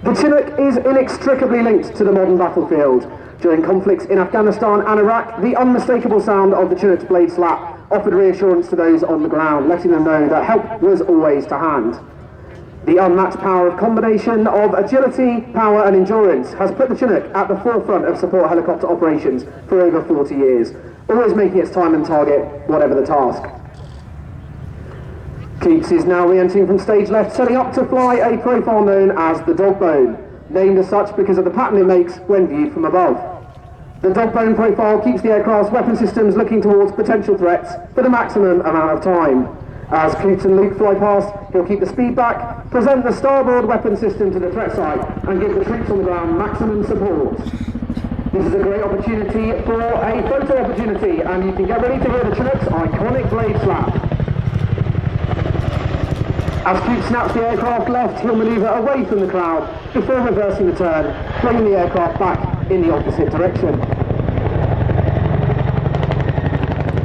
The Chinook is inextricably linked to the modern battlefield. During conflicts in Afghanistan and Iraq, the unmistakable sound of the Chinook's blade slap offered reassurance to those on the ground, letting them know that help was always to hand. The unmatched power of combination of agility, power and endurance has put the Chinook at the forefront of support helicopter operations for over 40 years, always making its time and target, whatever the task. Keats is now re-entering from stage left, setting up to fly a profile known as the dog bone, named as such because of the pattern it makes when viewed from above. The dog bone profile keeps the aircraft's weapon systems looking towards potential threats for the maximum amount of time. As Keats and Luke fly past, he'll keep the speed back, present the starboard weapon system to the threat site, and give the troops on the ground maximum support. This is a great opportunity for a photo opportunity, and you can get ready to hear the Chinook's iconic blade slap. As Keats snaps the aircraft left, he'll manoeuvre away from the crowd before reversing the turn, bringing the aircraft back in the opposite direction.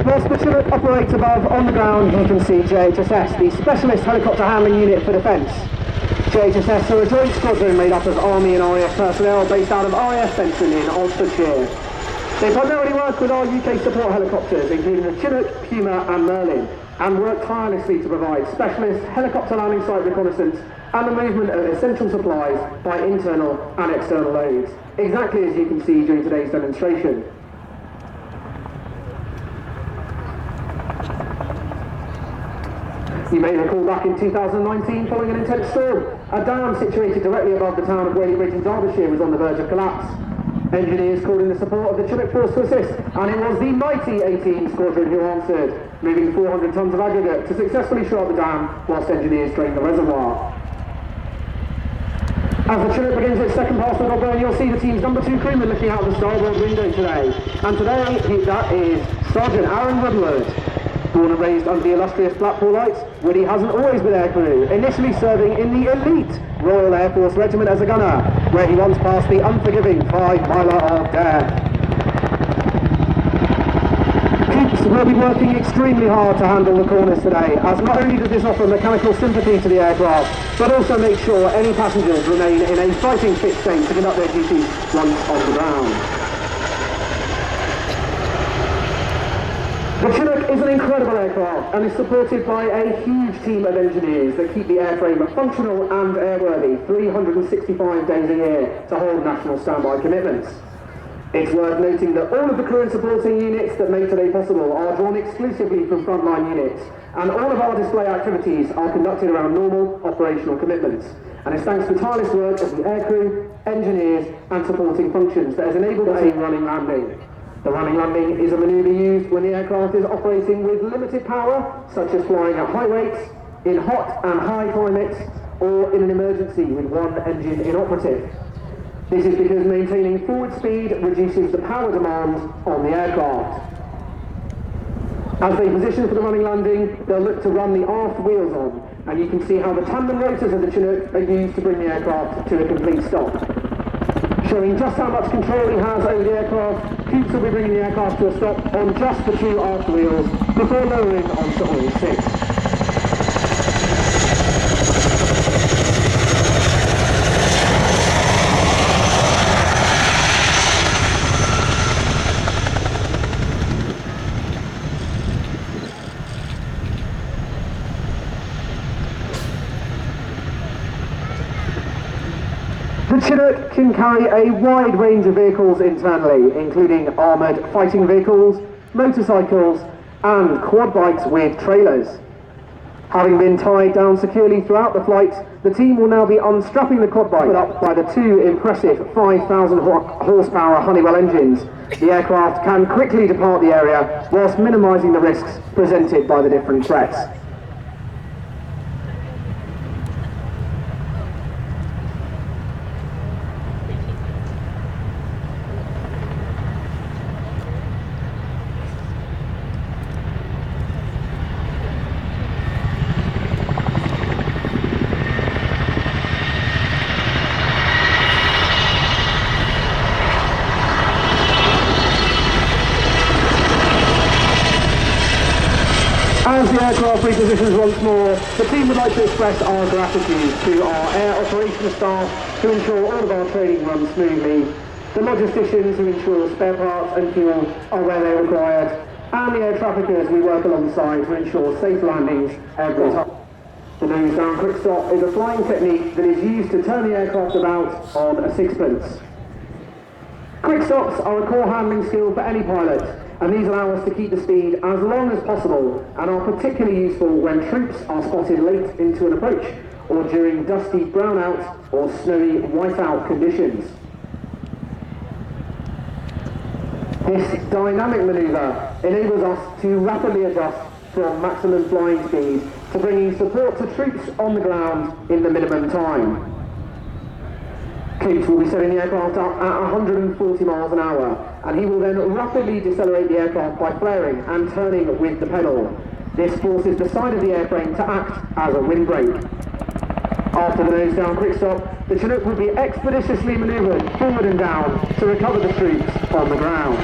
Whilst the Chinook operates above on the ground, you can see JHSS, the Specialist Helicopter Handling Unit for Defence. JHSS are a joint squadron made up of Army and RAF personnel based out of RAF Benson in Oxfordshire. They primarily work with our UK support helicopters, including the Chinook, Puma and Merlin, and work tirelessly to provide specialist helicopter landing site reconnaissance and the movement of essential supplies by internal and external loads, exactly as you can see during today's demonstration. You may recall back in 2019, following an intense storm, a dam situated directly above the town of Whaley Bridge in Derbyshire was on the verge of collapse. Engineers called in the support of the Chinook Force to assist, and it was the mighty 18 Squadron who answered, moving 400 tons of aggregate to successfully shore up the dam whilst engineers drained the reservoir. As the Chinook begins its second pass with Gökbey, you'll see the team's number 2 crewman looking out of the starboard window today. And today, that is Sergeant Aaron Woodward. Born and raised under the illustrious Blackpoolites, Woody hasn't always been aircrew, initially serving in the elite Royal Air Force Regiment as a gunner, where he once passed the unforgiving 5-miler of death. Keats will be working extremely hard to handle the corners today, as not only does this offer mechanical sympathy to the aircraft, but also make sure any passengers remain in a fighting fit state to conduct their duties once on the ground. The Chinook is an incredible aircraft and is supported by a huge team of engineers that keep the airframe functional and airworthy 365 days a year to hold national standby commitments. It's worth noting that all of the crew and supporting units that make today possible are drawn exclusively from frontline units, and all of our display activities are conducted around normal operational commitments. And it's thanks to tireless work of the aircrew, engineers and supporting functions that has enabled a running landing. The running landing is a manoeuvre used when the aircraft is operating with limited power, such as flying at high rates, in hot and high climates, or in an emergency with one engine inoperative. This is because maintaining forward speed reduces the power demand on the aircraft. As they position for the running landing, they'll look to run the aft wheels on, and you can see how the tandem rotors of the Chinook are used to bring the aircraft to a complete stop. Showing just how much control he has over the aircraft, Keats will be bringing the aircraft to a stop on just the 2 aft wheels before lowering onto all 6. The Chinook can carry a wide range of vehicles internally, including armoured fighting vehicles, motorcycles and quad bikes with trailers. Having been tied down securely throughout the flight, the team will now be unstrapping the quad bike put up by the 2 impressive 5,000 horsepower Honeywell engines. The aircraft can quickly depart the area whilst minimising the risks presented by the different threats. As the aircraft repositions once more, the team would like to express our gratitude to our air operations staff who ensure all of our training runs smoothly, the logisticians who ensure spare parts and fuel are where they're required, and the air traffickers we work alongside to ensure safe landings every time. The nose down quick stop is a flying technique that is used to turn the aircraft about on a sixpence. Quick stops are a core handling skill for any pilot, and these allow us to keep the speed as long as possible and are particularly useful when troops are spotted late into an approach or during dusty brownout or snowy whiteout conditions. This dynamic manoeuvre enables us to rapidly adjust from maximum flying speed to bringing support to troops on the ground in the minimum time. Coops will be setting the aircraft up at 140 miles an hour, and he will then rapidly decelerate the aircraft by flaring and turning with the pedal. This forces the side of the airframe to act as a windbreak. After the nose down quick stop, the Chinook will be expeditiously manoeuvred forward and down to recover the troops on the ground.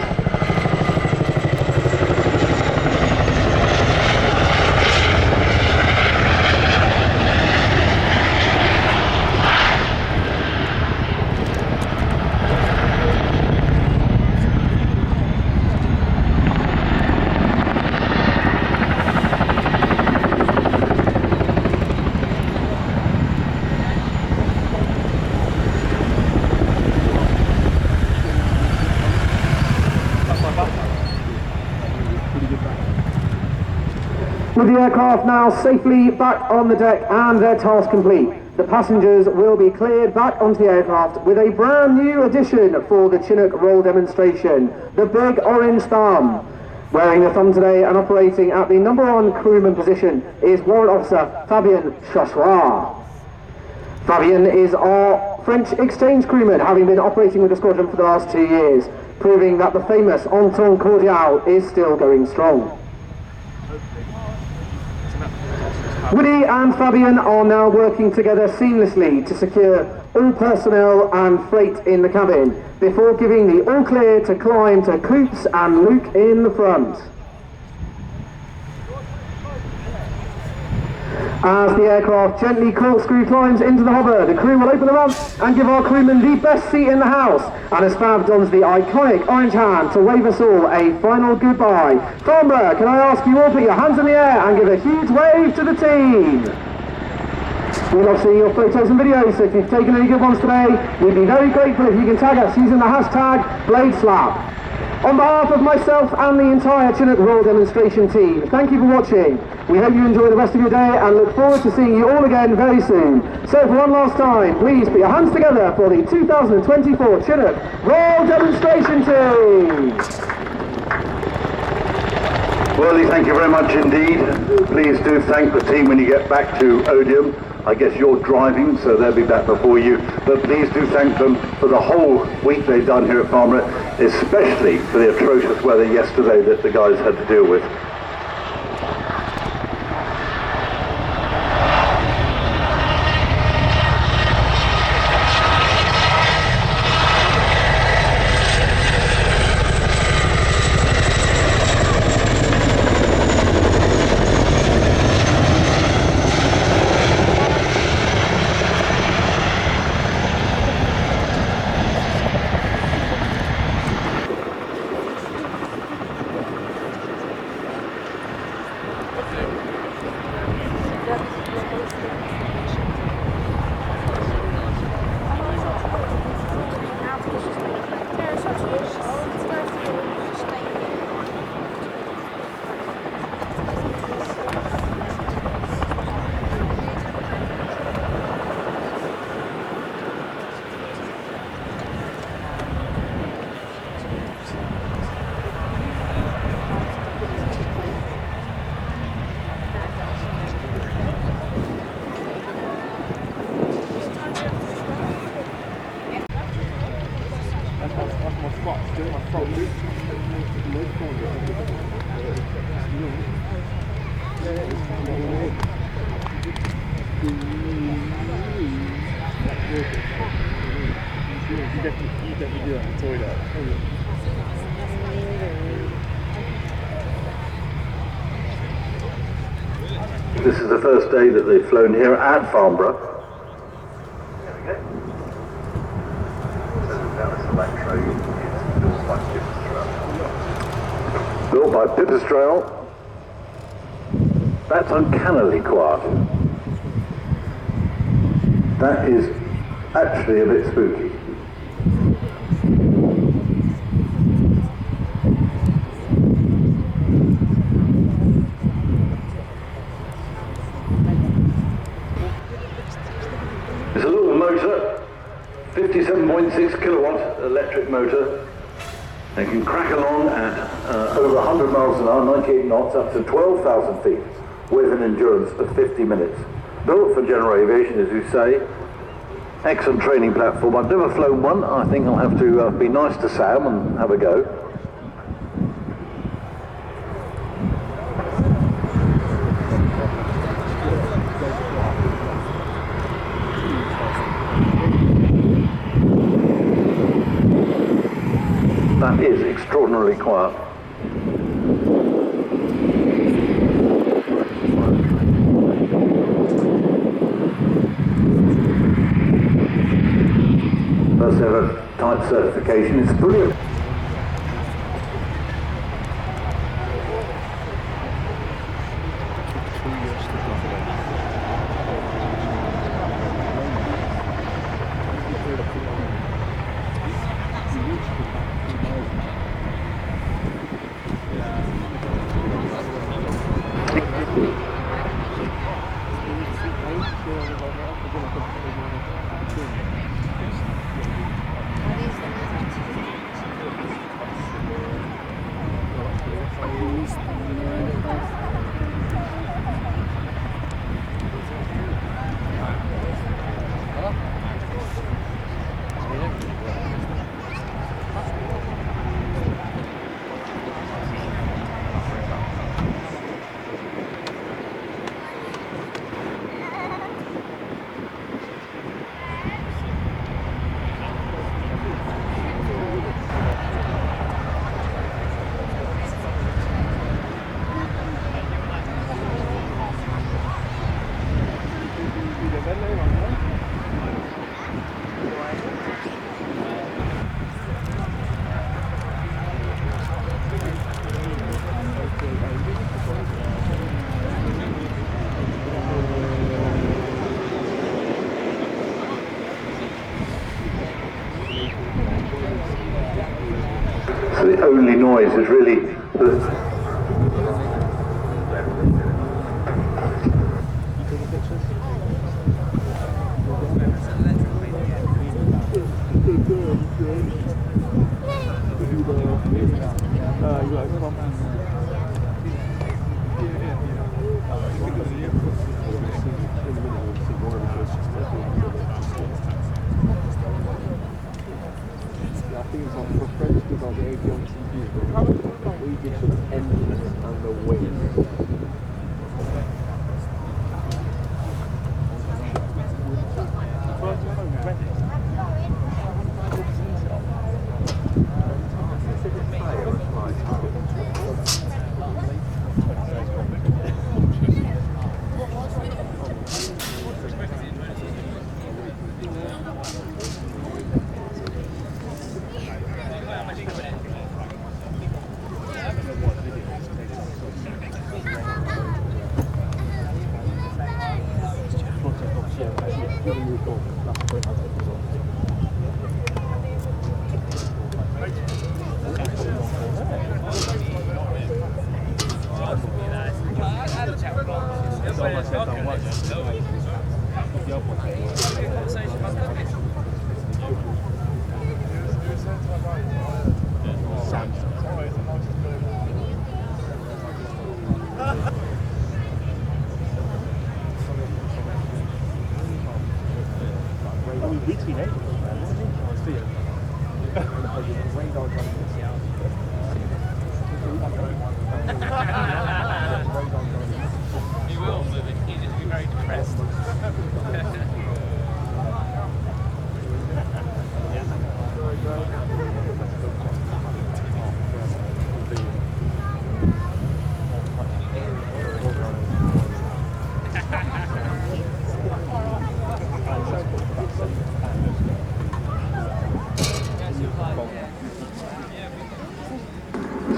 With the aircraft now safely back on the deck and their task complete, the passengers will be cleared back onto the aircraft with a brand new addition for the Chinook roll demonstration, the big orange thumb. Wearing the thumb today and operating at the #1 crewman position is Warrant Officer Fabien Chauchoir. Fabien is our French exchange crewman, having been operating with the squadron for the last 2 years, proving that the famous Entente Cordiale is still going strong. Woody and Fabien are now working together seamlessly to secure all personnel and freight in the cabin before giving the all clear to climb to Coops and Luke in the front. As the aircraft gently corkscrew climbs into the hover, the crew will open the ramp and give our crewman the best seat in the house. And as Fab dons the iconic orange hand to wave us all a final goodbye. Farnborough, can I ask you all to put your hands in the air and give a huge wave to the team? We love seeing your photos and videos, so if you've taken any good ones today, we'd be very grateful if you can tag us using the hashtag BladeSlap. On behalf of myself and the entire Chinook Roll demonstration team, thank you for watching. We hope you enjoy the rest of your day and look forward to seeing you all again very soon. So for one last time, please put your hands together for the 2024 Chinook Roll demonstration team. Worley, thank you very much indeed. Please do thank the team when you get back to Odium. I guess you're driving, so they'll be back before you. But please do thank them for the whole week they've done here at Farnborough, especially for the atrocious weather yesterday that the guys had to deal with. This is the first day that they've flown here at Farnborough. There we go. Built by Pipistrel. That's uncannily quiet. That is actually a bit spooky. 7.6 kilowatt electric motor. It can crack along at over 100 miles an hour, 98 knots, up to 12,000 feet, with an endurance of 50 minutes. Built for general aviation, as you say. Excellent training platform. I've never flown one. I think I'll have to be nice to Sam and have a go. That is extraordinarily quiet. First ever type certification. It's brilliant. So the only noise is really the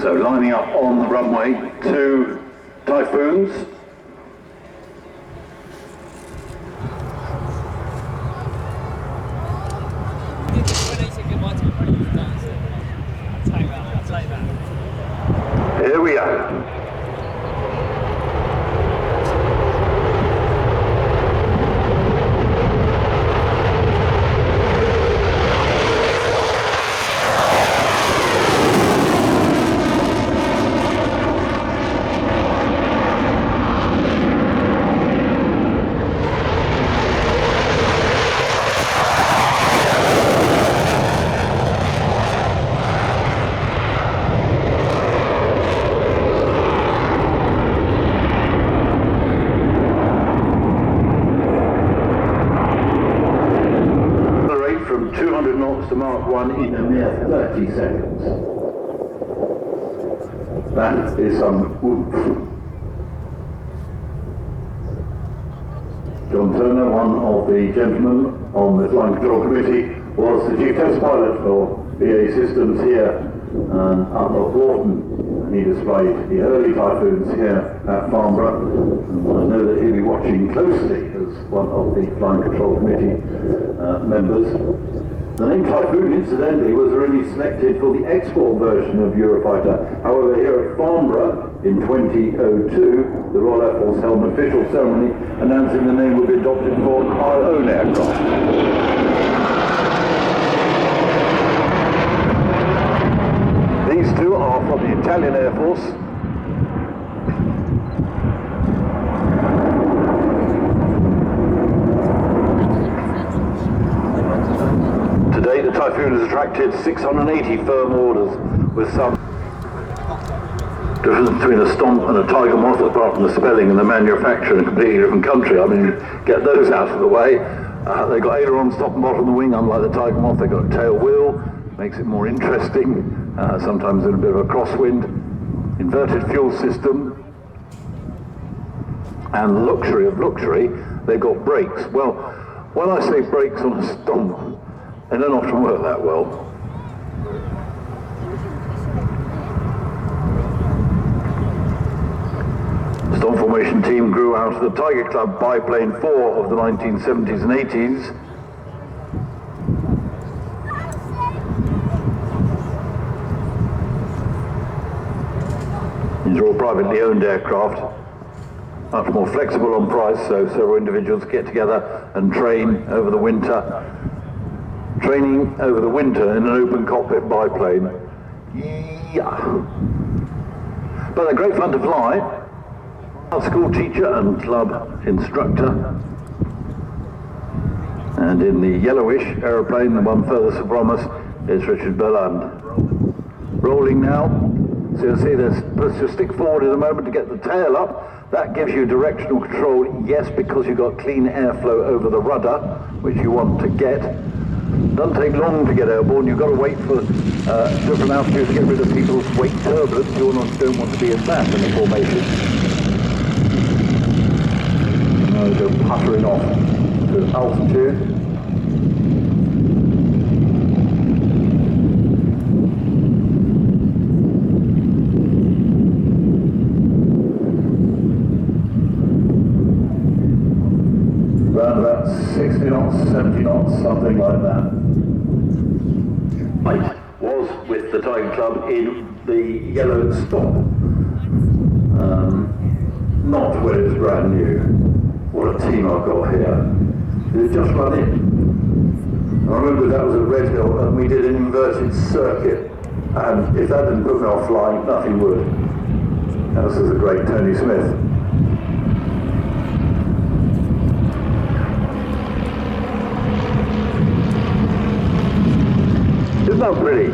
So lining up on the runway, 2 Typhoons. Here we are. knots to Mark 1 in a mere 30 seconds. That is some oomph. John Turner, one of the gentlemen on the Flying Control Committee, was the chief test pilot for BA Systems here up at Wharton. He displayed the early Typhoons here at Farnborough, and I know that he'll be watching closely as one of the Flying Control Committee members. The name Typhoon, incidentally, was originally selected for the export version of Eurofighter. However, here at Farnborough in 2002, the Royal Air Force held an official ceremony announcing the name would be adopted for our own aircraft. These two are from the Italian Air Force. Today the Typhoon has attracted 680 firm orders, with some difference between a Stampe and a Tiger Moth, apart from the spelling and the manufacture in a completely different country. I mean, get those out of the way. They've got ailerons top and bottom of the wing, unlike the Tiger Moth. They've got a tail wheel, makes it more interesting. Sometimes in a bit of a crosswind, inverted fuel system, and luxury of luxury, they've got brakes. Well, when I say brakes on a Stampe, they don't often work that well. The Stampe formation team grew out of the Tiger Club biplane 4 of the 1970s and 80s. These are all privately owned aircraft, much more flexible on price, so several individuals get together and train over the winter. Training over the winter in an open cockpit biplane. Yeah. But they're great fun to fly. Our school teacher and club instructor. And in the yellowish aeroplane, the one furthest from us, is Richard Berland. Rolling now. So you'll see this, let's just stick forward in a moment to get the tail up. That gives you directional control, yes, because you've got clean airflow over the rudder, which you want to get. Doesn't take long to get airborne. You've got to wait for different altitudes to get rid of people's weight turbulence. You don't want to be in that in the formation. Now we go puttering off to altitude. Around about 60 knots, 70 knots, something like that. I was with the Tiger Club in the yellow Stampe. Not when it was brand new. What a team I've got here. It just run in. I remember that was at Red Hill and we did an inverted circuit. And if that didn't put me off flying, nothing would. That was a great Tony Smith. Isn't that pretty?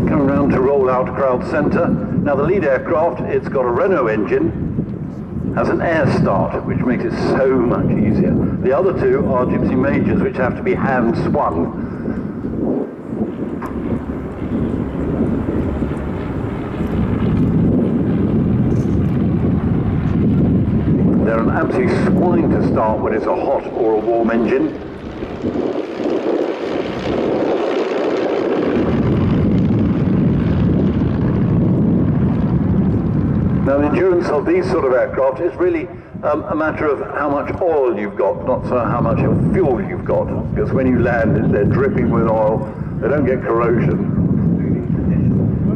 Come around to roll out Crowd Centre. Now the lead aircraft, it's got a Renault engine, has an air start, which makes it so much easier. The other two are Gypsy Majors, which have to be hand swung. They're an absolute swine to start when it's a hot or a warm engine. Now the endurance of these sort of aircraft is really a matter of how much oil you've got, not so how much fuel you've got. Because when you land, they're dripping with oil, they don't get corrosion.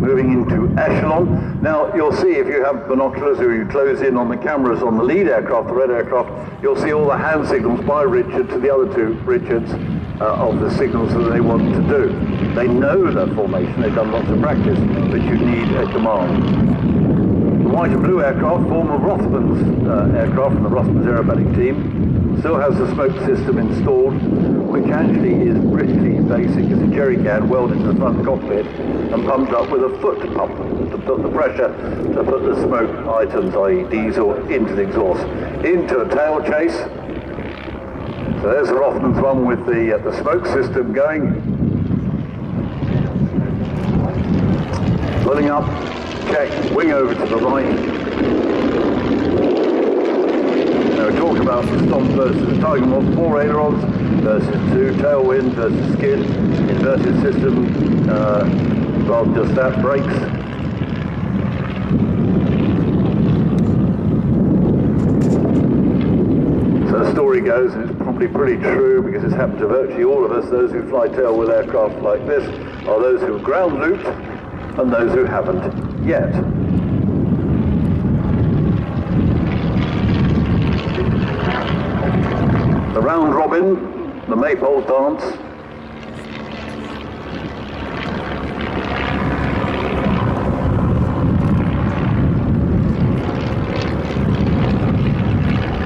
Moving into echelon. Now you'll see if you have binoculars or you close in on the cameras on the lead aircraft, the red aircraft, you'll see all the hand signals by Richard to the other two Richards of the signals that they want to do. They know their formation, they've done lots of practice, but you need a command. white and blue aircraft form of Rothman's aircraft from the Rothman's Aerobatic team. Still has the smoke system installed, which actually is pretty basic. It's a jerry can welded to the front cockpit and pumped up with a foot pump to put the pressure to put the smoke items, i.e. diesel, into the exhaust, into a tail chase. So there's the Rothman's one with the smoke system going. Pulling up, check, wing over to the right. Now we talk about the Stampe versus Tiger Moth, 4 ailerons versus 2, tailwind versus skid, inverted system, rather than just that, brakes. So the story goes, and it's probably pretty true because it's happened to virtually all of us, those who fly tailwheel aircraft like this are those who have ground looped and those who haven't yet. The round robin, the maypole dance.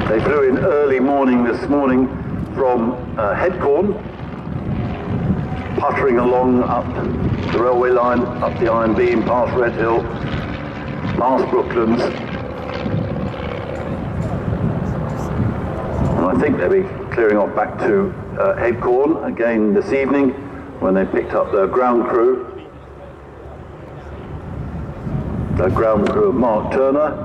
They flew in early morning this morning from Headcorn, puttering along up the railway line, up the Iron Beam, past Red Hill, past Brooklands. And I think they'll be clearing off back to Headcorn again this evening when they picked up their ground crew. The ground crew of Mark Turner.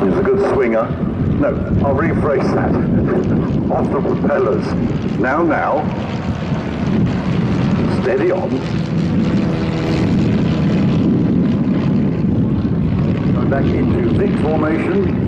He's a good swinger. No, I'll rephrase that. Off the propellers. Now. Steady on. Going back into Vic formation.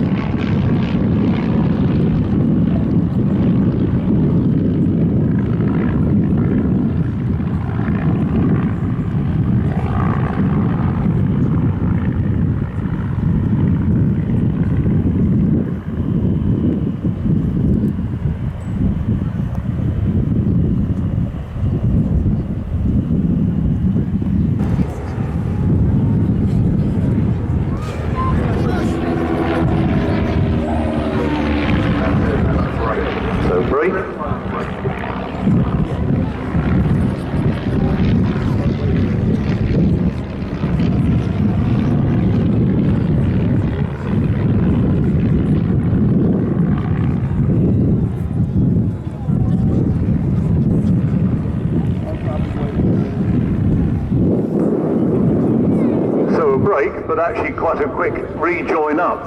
But actually quite a quick rejoin up.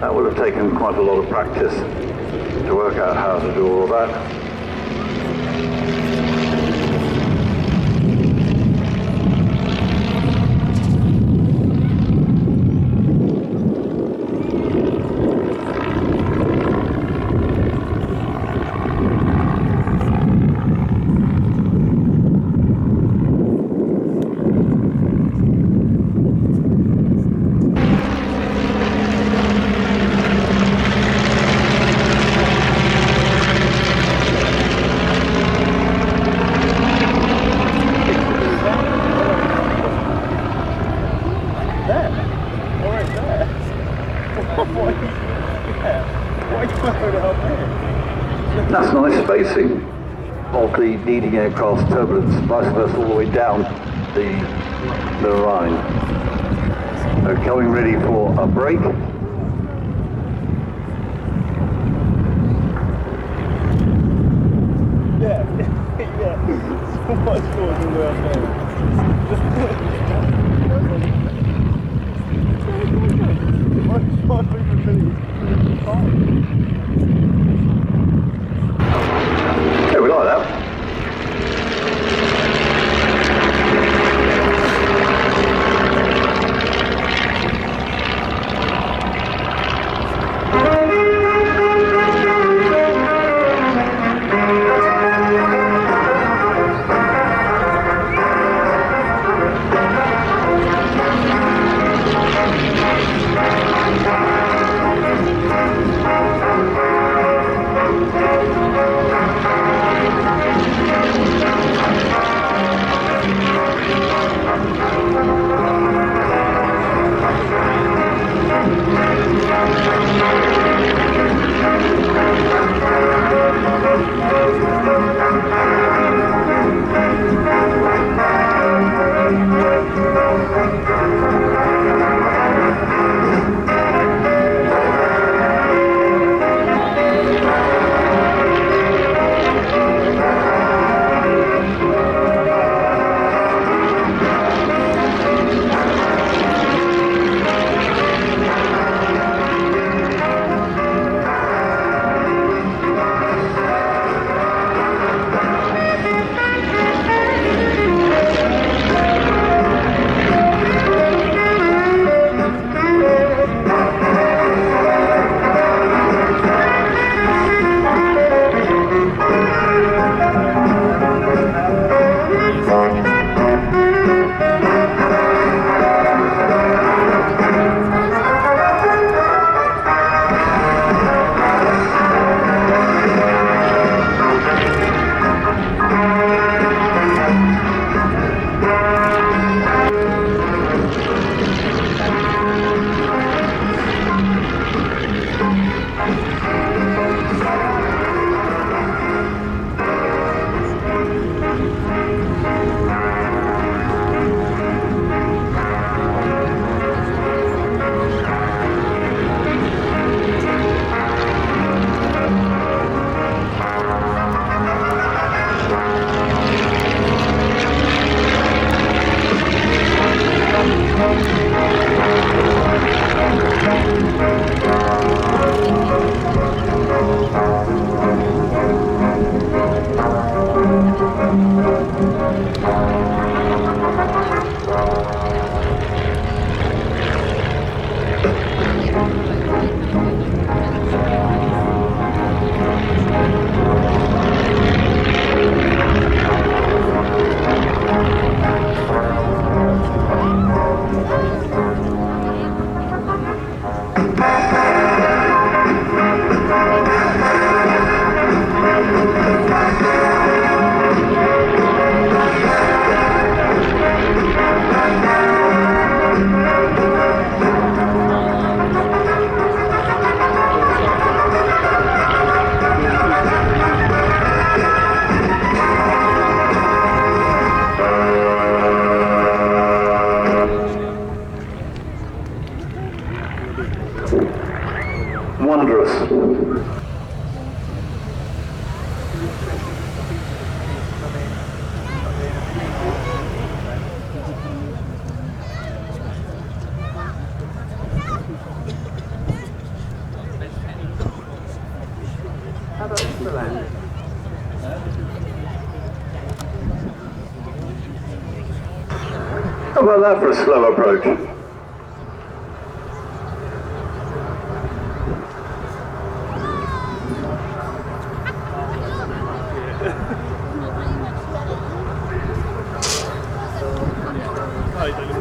That would have taken quite a lot of practice to work out how to do all of that. That's nice spacing of the leading aircraft's turbulence, vice versa all the way down the Rhine. They're coming ready for a break. Yeah. So much more than we're up there. Yeah, we like that. wondrous. How about that for a slow approach?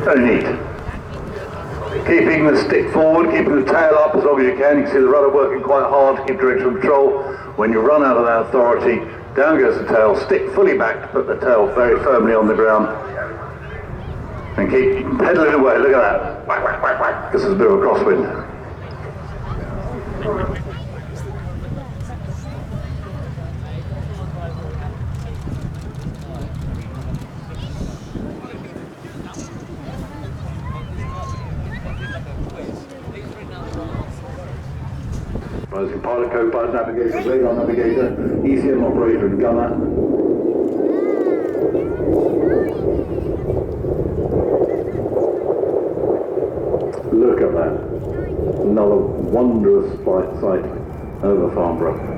Very neat. Keeping the stick forward, keeping the tail up as long as you can. You can see the rudder working quite hard to keep directional control. When you run out of that authority, down goes the tail, stick fully back to put the tail very firmly on the ground. And keep pedaling away, look at that. Whack, whack, whack, whack, because there's a bit of a crosswind. Rising pilot, co-pilot, navigator, radar navigator, ECM operator and gunner. Look at that. Another wondrous flight sight over Farnborough.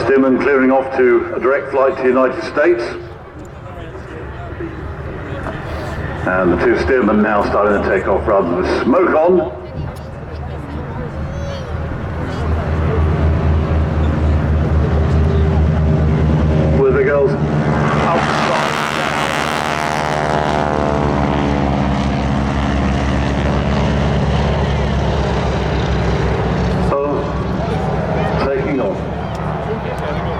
Stearman clearing off to a direct flight to the United States. And the two steermen now starting to take off rather with smoke on. With the girls outside. So, taking off.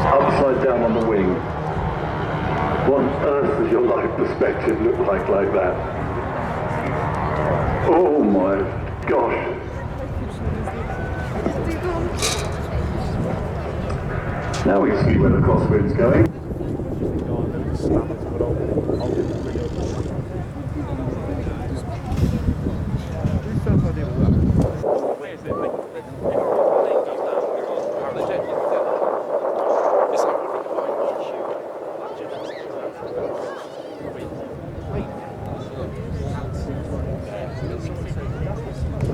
Upside down on the wing. What on earth does your life perspective look like that? Oh my gosh. Now we see where the crosswind's going.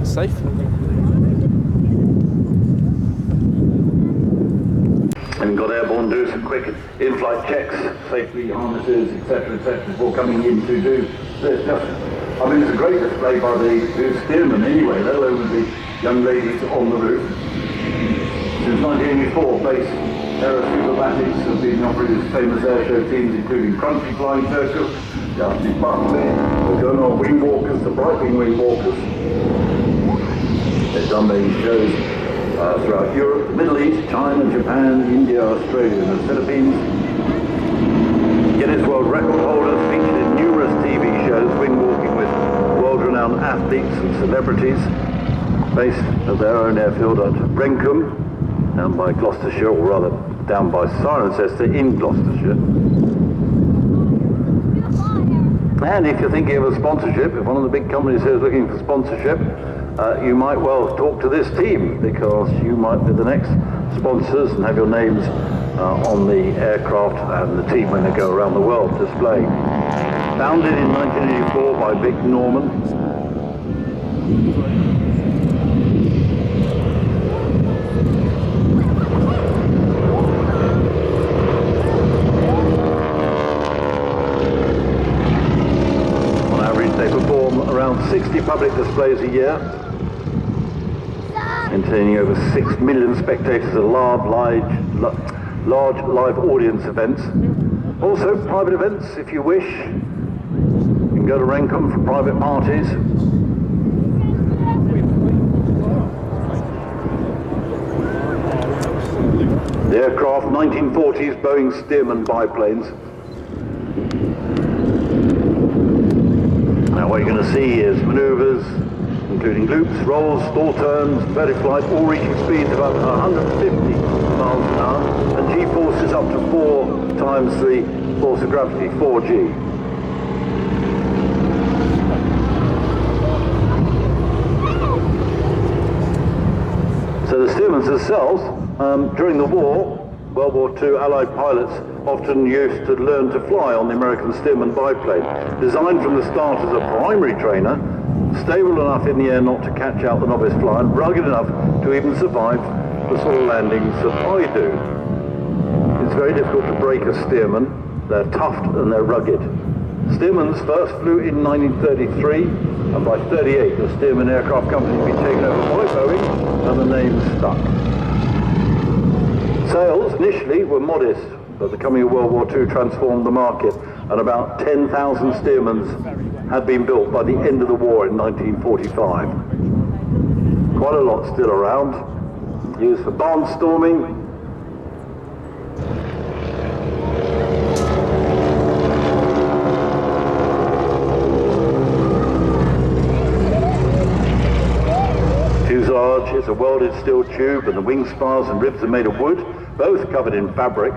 Safe. And got airborne, do some quick in-flight checks, safety harnesses, etc., before coming in to do this. I mean, it's a great display by the two steermen anyway, let alone with the young ladies on the roof. Since 1984, base AeroSuperBatics have been operating as famous airshow teams, including Crunchy Flying Circus, Justin Buckley, the Gurnard Wingwalkers, the Breathtaking Wingwalkers. They've done these shows throughout Europe, the Middle East, China, Japan, India, Australia and the Philippines. Guinness World Record holders featured in numerous TV shows, wingwalking with world-renowned athletes and celebrities, based at their own airfield at Brenkham, down by Gloucestershire, or rather down by Cirencester in Gloucestershire. And if you're thinking of a sponsorship, if one of the big companies here is looking for sponsorship, you might well talk to this team, because you might be the next sponsors and have your names on the aircraft and the team when they go around the world displaying. Founded in 1984 by Big Norman. around 60 public displays a year, entertaining over 6 million spectators at large live audience events. Also private events if you wish. You can go to Renkum for private parties. The aircraft, 1940s Boeing Stearman biplanes. Now what you're going to see is manoeuvres, including loops, rolls, stall turns, vertical flight, all reaching speeds of up to 150 miles an hour, and G-forces up to 4 times the force of gravity, 4G. So the Stearmans themselves, during the war, World War II, Allied pilots often used to learn to fly on the American Stearman biplane. Designed from the start as a primary trainer, stable enough in the air not to catch out the novice flyer, and rugged enough to even survive the sort of landings that I do. It's very difficult to break a Stearman. They're tough and they're rugged. Stearmans first flew in 1933, and by 38 the Stearman Aircraft Company had been taken over by Boeing, and the name stuck. Sales initially were modest, but the coming of World War II transformed the market, and about 10,000 Stearmans had been built by the end of the war in 1945. Quite a lot still around, used for barnstorming. Fuselage is a welded steel tube, and the wing spars and ribs are made of wood, both covered in fabric.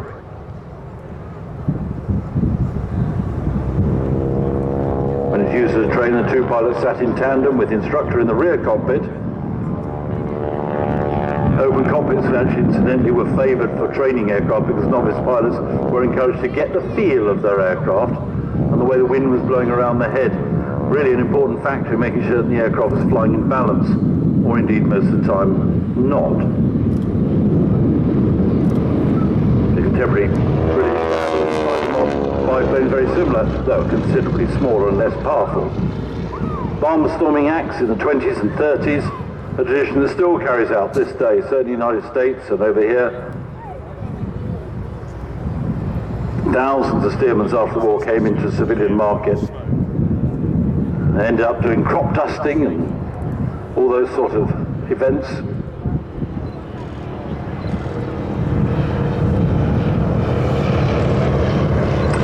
When it's used as a trainer, the two pilots sat in tandem with the instructor in the rear cockpit. Open cockpits actually incidentally were favoured for training aircraft because novice pilots were encouraged to get the feel of their aircraft and the way the wind was blowing around their head. Really an important factor in making sure that the aircraft was flying in balance, or indeed most of the time not. The contemporary British biplanes very similar, though considerably smaller and less powerful. Barnstorming acts in the 20s and 30s, a tradition that still carries out this day, certainly in the United States and over here. Thousands of Stearmans after the war came into the civilian market. They ended up doing crop dusting and all those sort of events.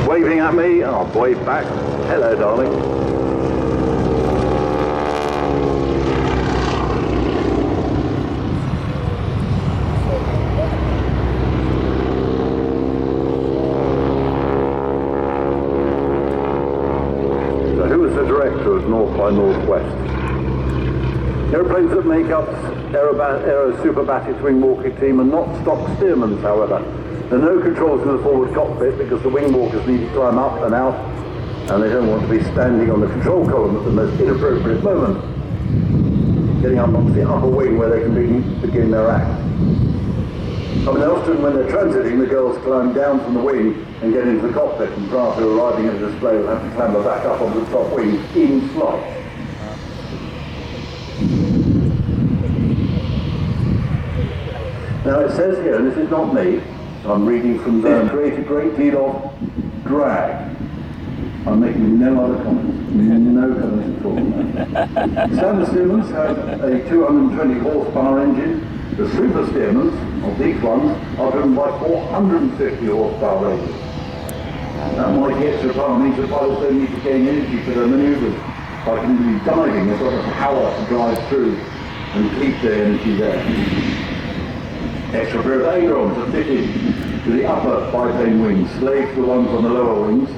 Waving at me, I'll wave back. Hello, darling. So who was the director of North by Northwest? Airplanes that make up AeroSuperBatics Wingwalker team are not stock Stearmans, however. There are no controls in the forward cockpit because the Wingwalkers need to climb up and out, and they don't want to be standing on the control column at the most inappropriate moment, getting up onto the upper wing where they can begin their act. I mean, often when they're transiting, the girls climb down from the wing and get into the cockpit, and prior to arriving at the display, they'll have to clamber back up onto the top wing in flight. Now it says here, and this is not me, I'm reading from them, create a great deal of drag. I'm making no other comments. No comments at all. Standard Stearmans have a 220 horsepower engine. The Super Stearmans, of these ones, are driven by 450 horsepower ranges. That might get to power means the pilots don't need to gain energy for their manoeuvres. By continually diving, they've got the power to drive through and keep their energy there. Extra pair of ailerons are fitted to the upper biplane wings, slave to the ones on the lower wings.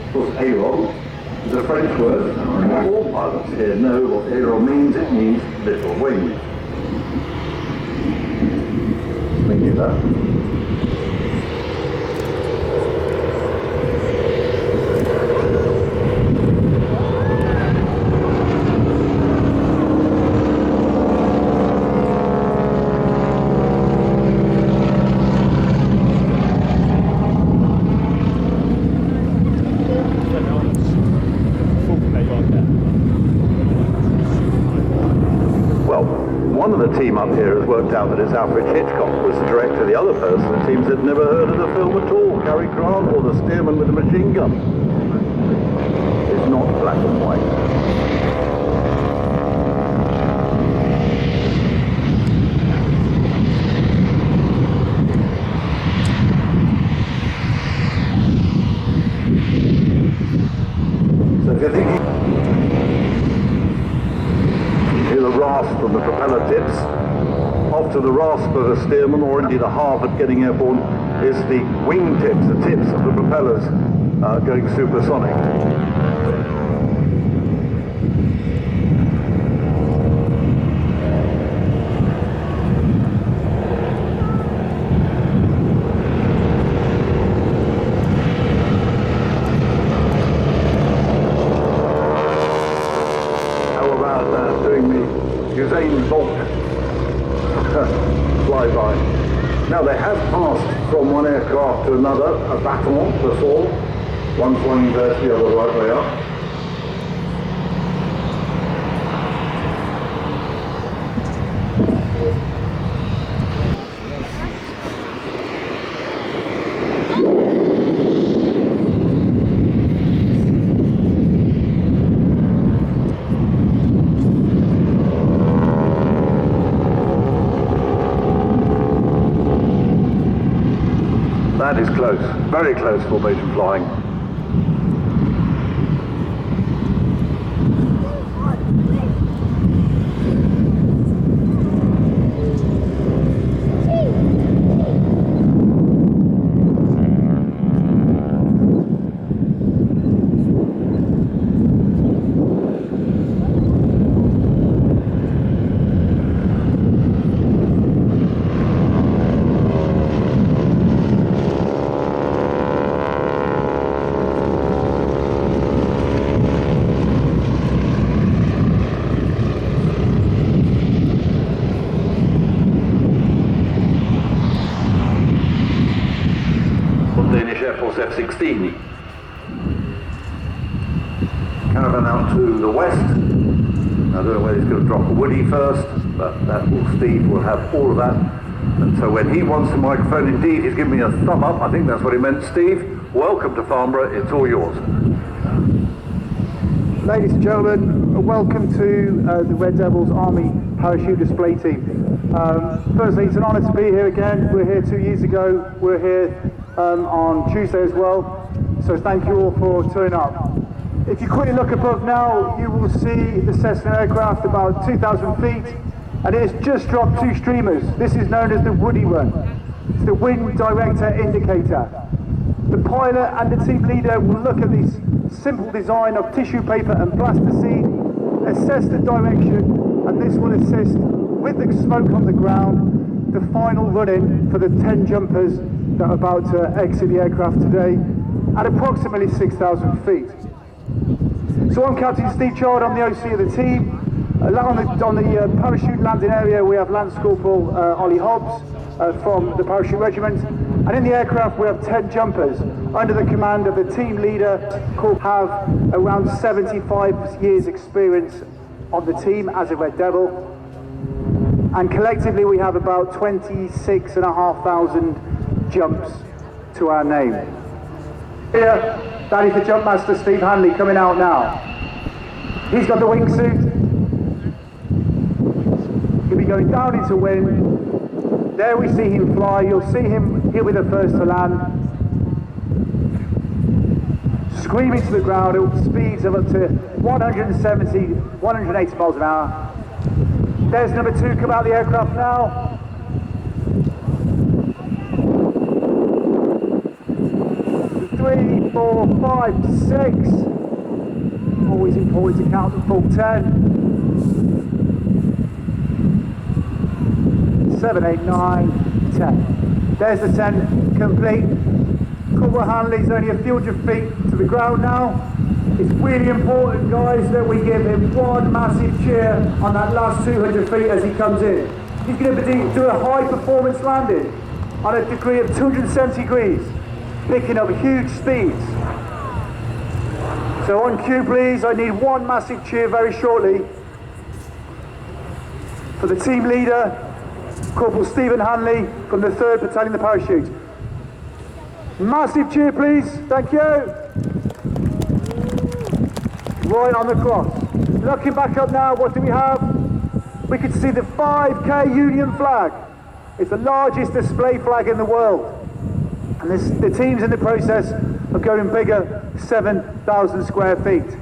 Of course, aileron is a French word, and all pilots here know what aileron means. It means little wings. Thank you, that. team up here has worked out that it's Alfred Hitchcock was the director. The other person, it seems, had never heard of the film at all. Cary Grant, or the steerman with the machine gun. It's not black and white. So if you think you hear the rasp from the propeller tips, off to the rasp of a steerman, or indeed a half at getting airborne, is the wing tips, the tips of the propellers going supersonic. Flyby. Now they have passed from one aircraft to another, a baton before, one flying left, the other right way up. That is close, very close formation flying. Danish Air Force F-16. Caravan out to the west. I don't know whether he's going to drop a Woody first, but Steve will have all of that. And so when he wants the microphone, indeed, he's giving me a thumb up. I think that's what he meant. Steve, welcome to Farnborough. It's all yours. Ladies and gentlemen, welcome to the Red Devils Army Parachute Display Team. Firstly, it's an honour to be here again. We were here 2 years ago. We're here on Tuesday as well. So thank you all for turning up. If you quickly look above now, you will see the Cessna aircraft about 2,000 feet, and it has just dropped 2 streamers. This is known as the Woody Run. It's the wind director indicator. The pilot and the team leader will look at this simple design of tissue paper and plasticine, assess the direction, and this will assist with the smoke on the ground, the final run-in for the 10 jumpers that are about to exit the aircraft today at approximately 6,000 feet. So I'm Captain Steve Chard, I'm the OC of the team. On the parachute landing area we have Lance Corporal Ollie Hobbs from the Parachute Regiment, and in the aircraft we have 10 jumpers under the command of the team leader, who have around 75 years experience on the team as a Red Devil, and collectively we have about 26,500 jumps to our name. Here, that is the jump master Steve Hanley coming out now. He's got the wingsuit. He'll be going down into wind. There we see him fly. You'll see him, he'll be the first to land. Screaming to the ground at speeds of up to 170, 180 miles an hour. There's number 2 come out of the aircraft now. Three, 4, 5, 6. Always important to count the full 10. 7, 8, 9, 10. There's the 10 complete. Corporal Hanley's only a few hundred feet to the ground now. It's really important, guys, that we give him one massive cheer on that last 200 feet as he comes in. He's going to do a high performance landing on a degree of 270 degrees, picking up huge speeds. So on cue please, I need one massive cheer very shortly for the team leader, Corporal Stephen Hanley from the 3rd Battalion of Parachute. Massive cheer please, thank you. Right on the cross. Looking back up now, what do we have? We can see the 5K Union flag. It's the largest display flag in the world. And the team's in the process of going bigger, 7,000 square feet.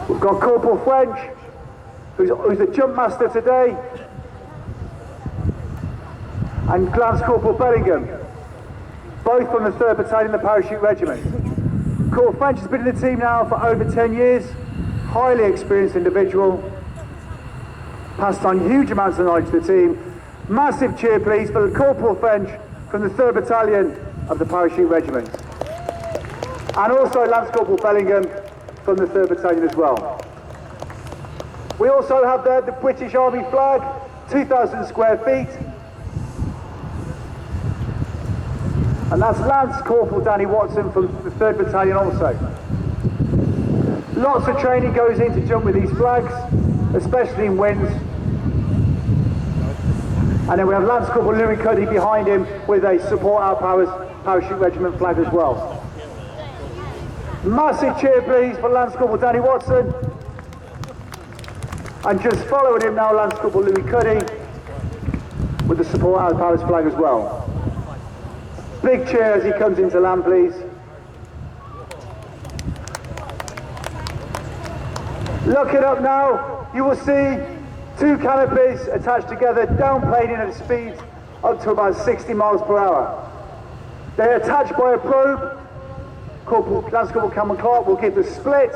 We've got Corporal French, who's the jump master today, and Lance Corporal Bellingham, both from the 3rd Battalion of the Parachute Regiment. Corporal French has been in the team now for over 10 years, highly experienced individual, passed on huge amounts of knowledge to the team. Massive cheer please for Corporal French from the 3rd Battalion of the Parachute Regiment. And also Lance Corporal Bellingham from the 3rd Battalion as well. We also have there the British Army flag, 2,000 square feet. And that's Lance Corporal Danny Watson from the 3rd Battalion also. Lots of training goes in to jump with these flags, especially in winds. And then we have Lance Corporal Louis Cuddy behind him with a Support Our Powers Parachute Regiment flag as well. Massive cheer please for Lance Corporal Danny Watson. And just following him now, Lance Corporal Louis Cuddy with the Support Our Powers flag as well. Big cheer as he comes into land please. Looking up now, you will see 2 canopies attached together, downplaning at a speed up to about 60 miles per hour. They're attached by a probe. Lance Corporal Cameron Clark will give the split.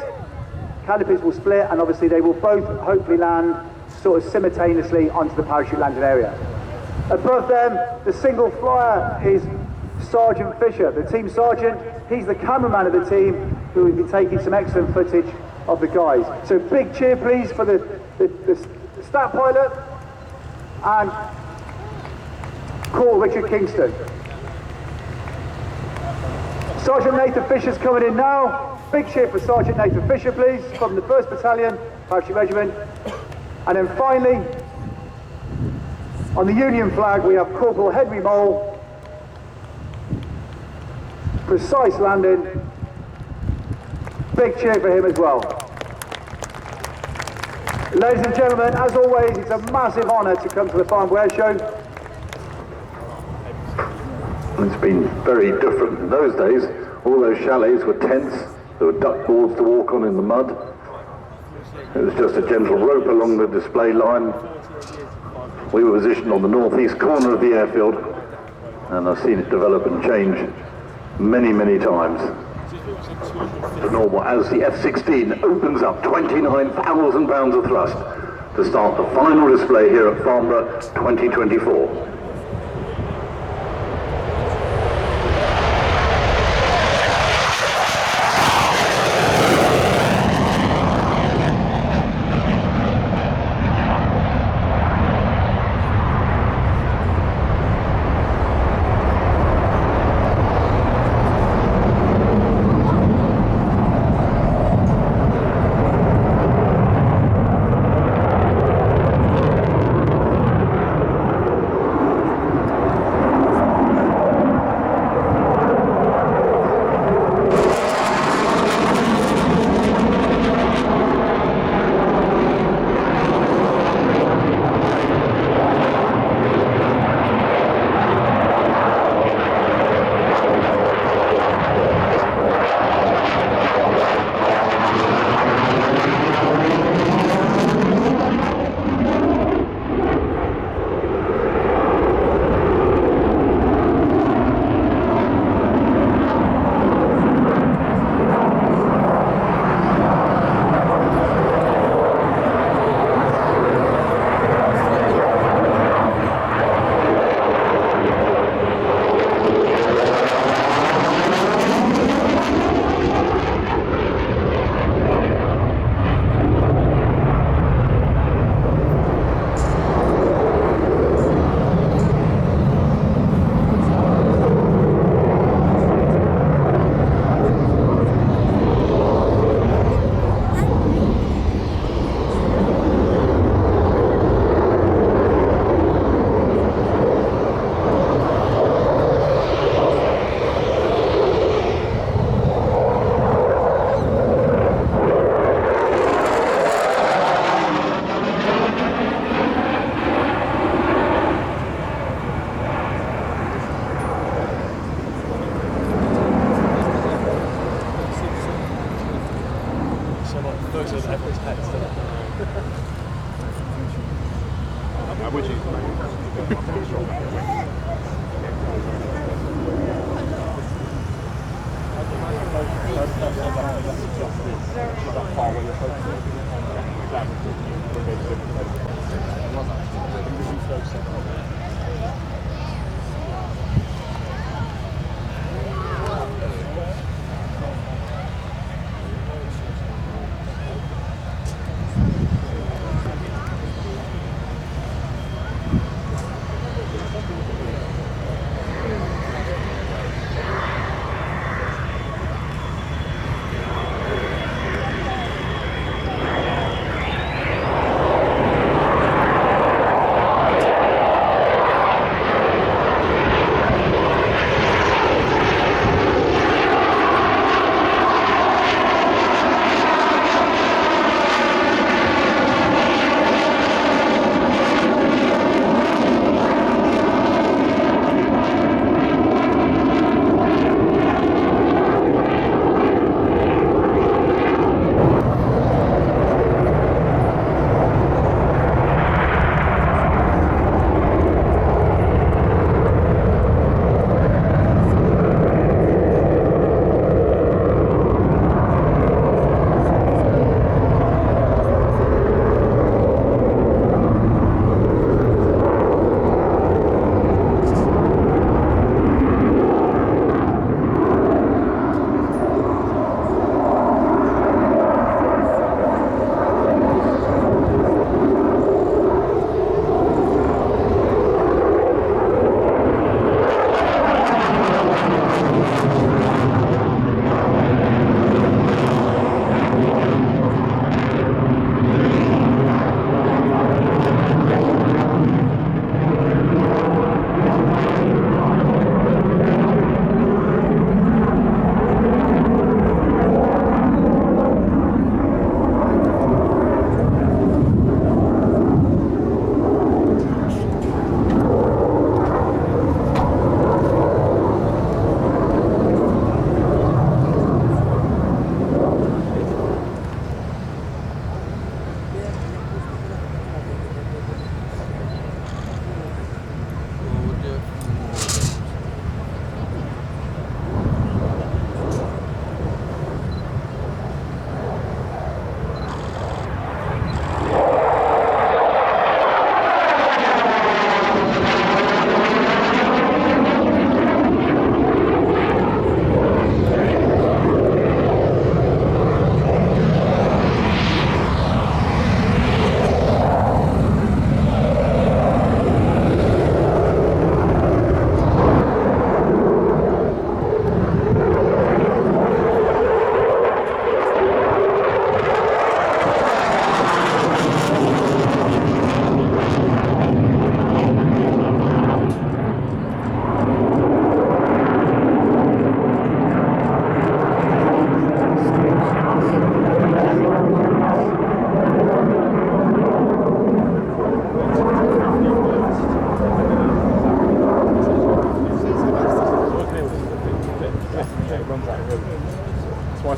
Canopies will split, and obviously they will both hopefully land sort of simultaneously onto the parachute landing area. Above them, the single flyer is Sergeant Fisher, the team sergeant. He's the cameraman of the team who has been taking some excellent footage of the guys. So big cheer please for the stat pilot and Corporal Richard Kingston. Sergeant Nathan Fisher's coming in now. Big cheer for Sergeant Nathan Fisher please from the 1st Battalion Parachute Regiment. And then finally, on the Union flag we have Corporal Henry Mole. Precise landing. Big cheer for him as well. Ladies and gentlemen, as always, it's a massive honour to come to the Farnborough Airshow. It's been very different. In those days, all those chalets were tents, there were duck boards to walk on in the mud. It was just a gentle rope along the display line. We were positioned on the northeast corner of the airfield, and I've seen it develop and change many, many times. The normal as the F-16 opens up 29,000 pounds of thrust to start the final display here at Farnborough 2024.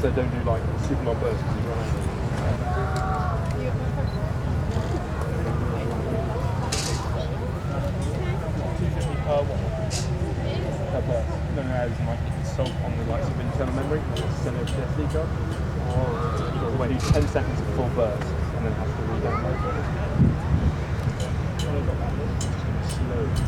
they don't do like super long bursts because you run out. Per burst. No, as in like it's sold on the likes of internal memory, send it to SD card. So when you do 10 seconds of full burst and then have to re-download it. Slow.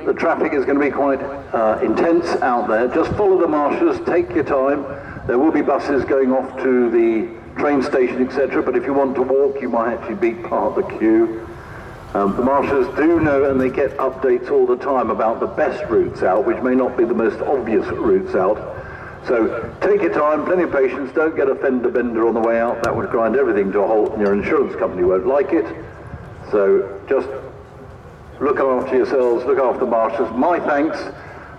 the traffic is going to be quite intense out there. Just follow the marshals, take your time. There will be buses going off to the train station, etc. But if you want to walk, you might actually be part of the queue. The marshals do know, and they get updates all the time about the best routes out, which may not be the most obvious routes out. So take your time, plenty of patience, don't get a fender bender on the way out. That would grind everything to a halt and your insurance company won't like it. So just look after yourselves, look after the marshals. My thanks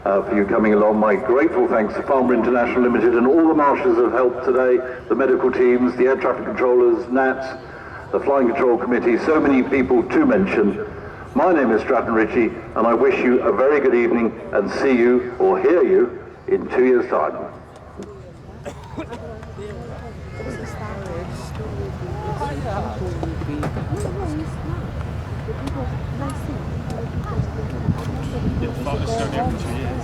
for you coming along. My grateful thanks to Farnborough International Limited and all the marshals that have helped today, the medical teams, the air traffic controllers, NATS, the Flying Control Committee, so many people to mention. My name is Stratton Ritchie, and I wish you a very good evening and see you, or hear you, in 2 years' time. Yeah, the flight is only every 2 years.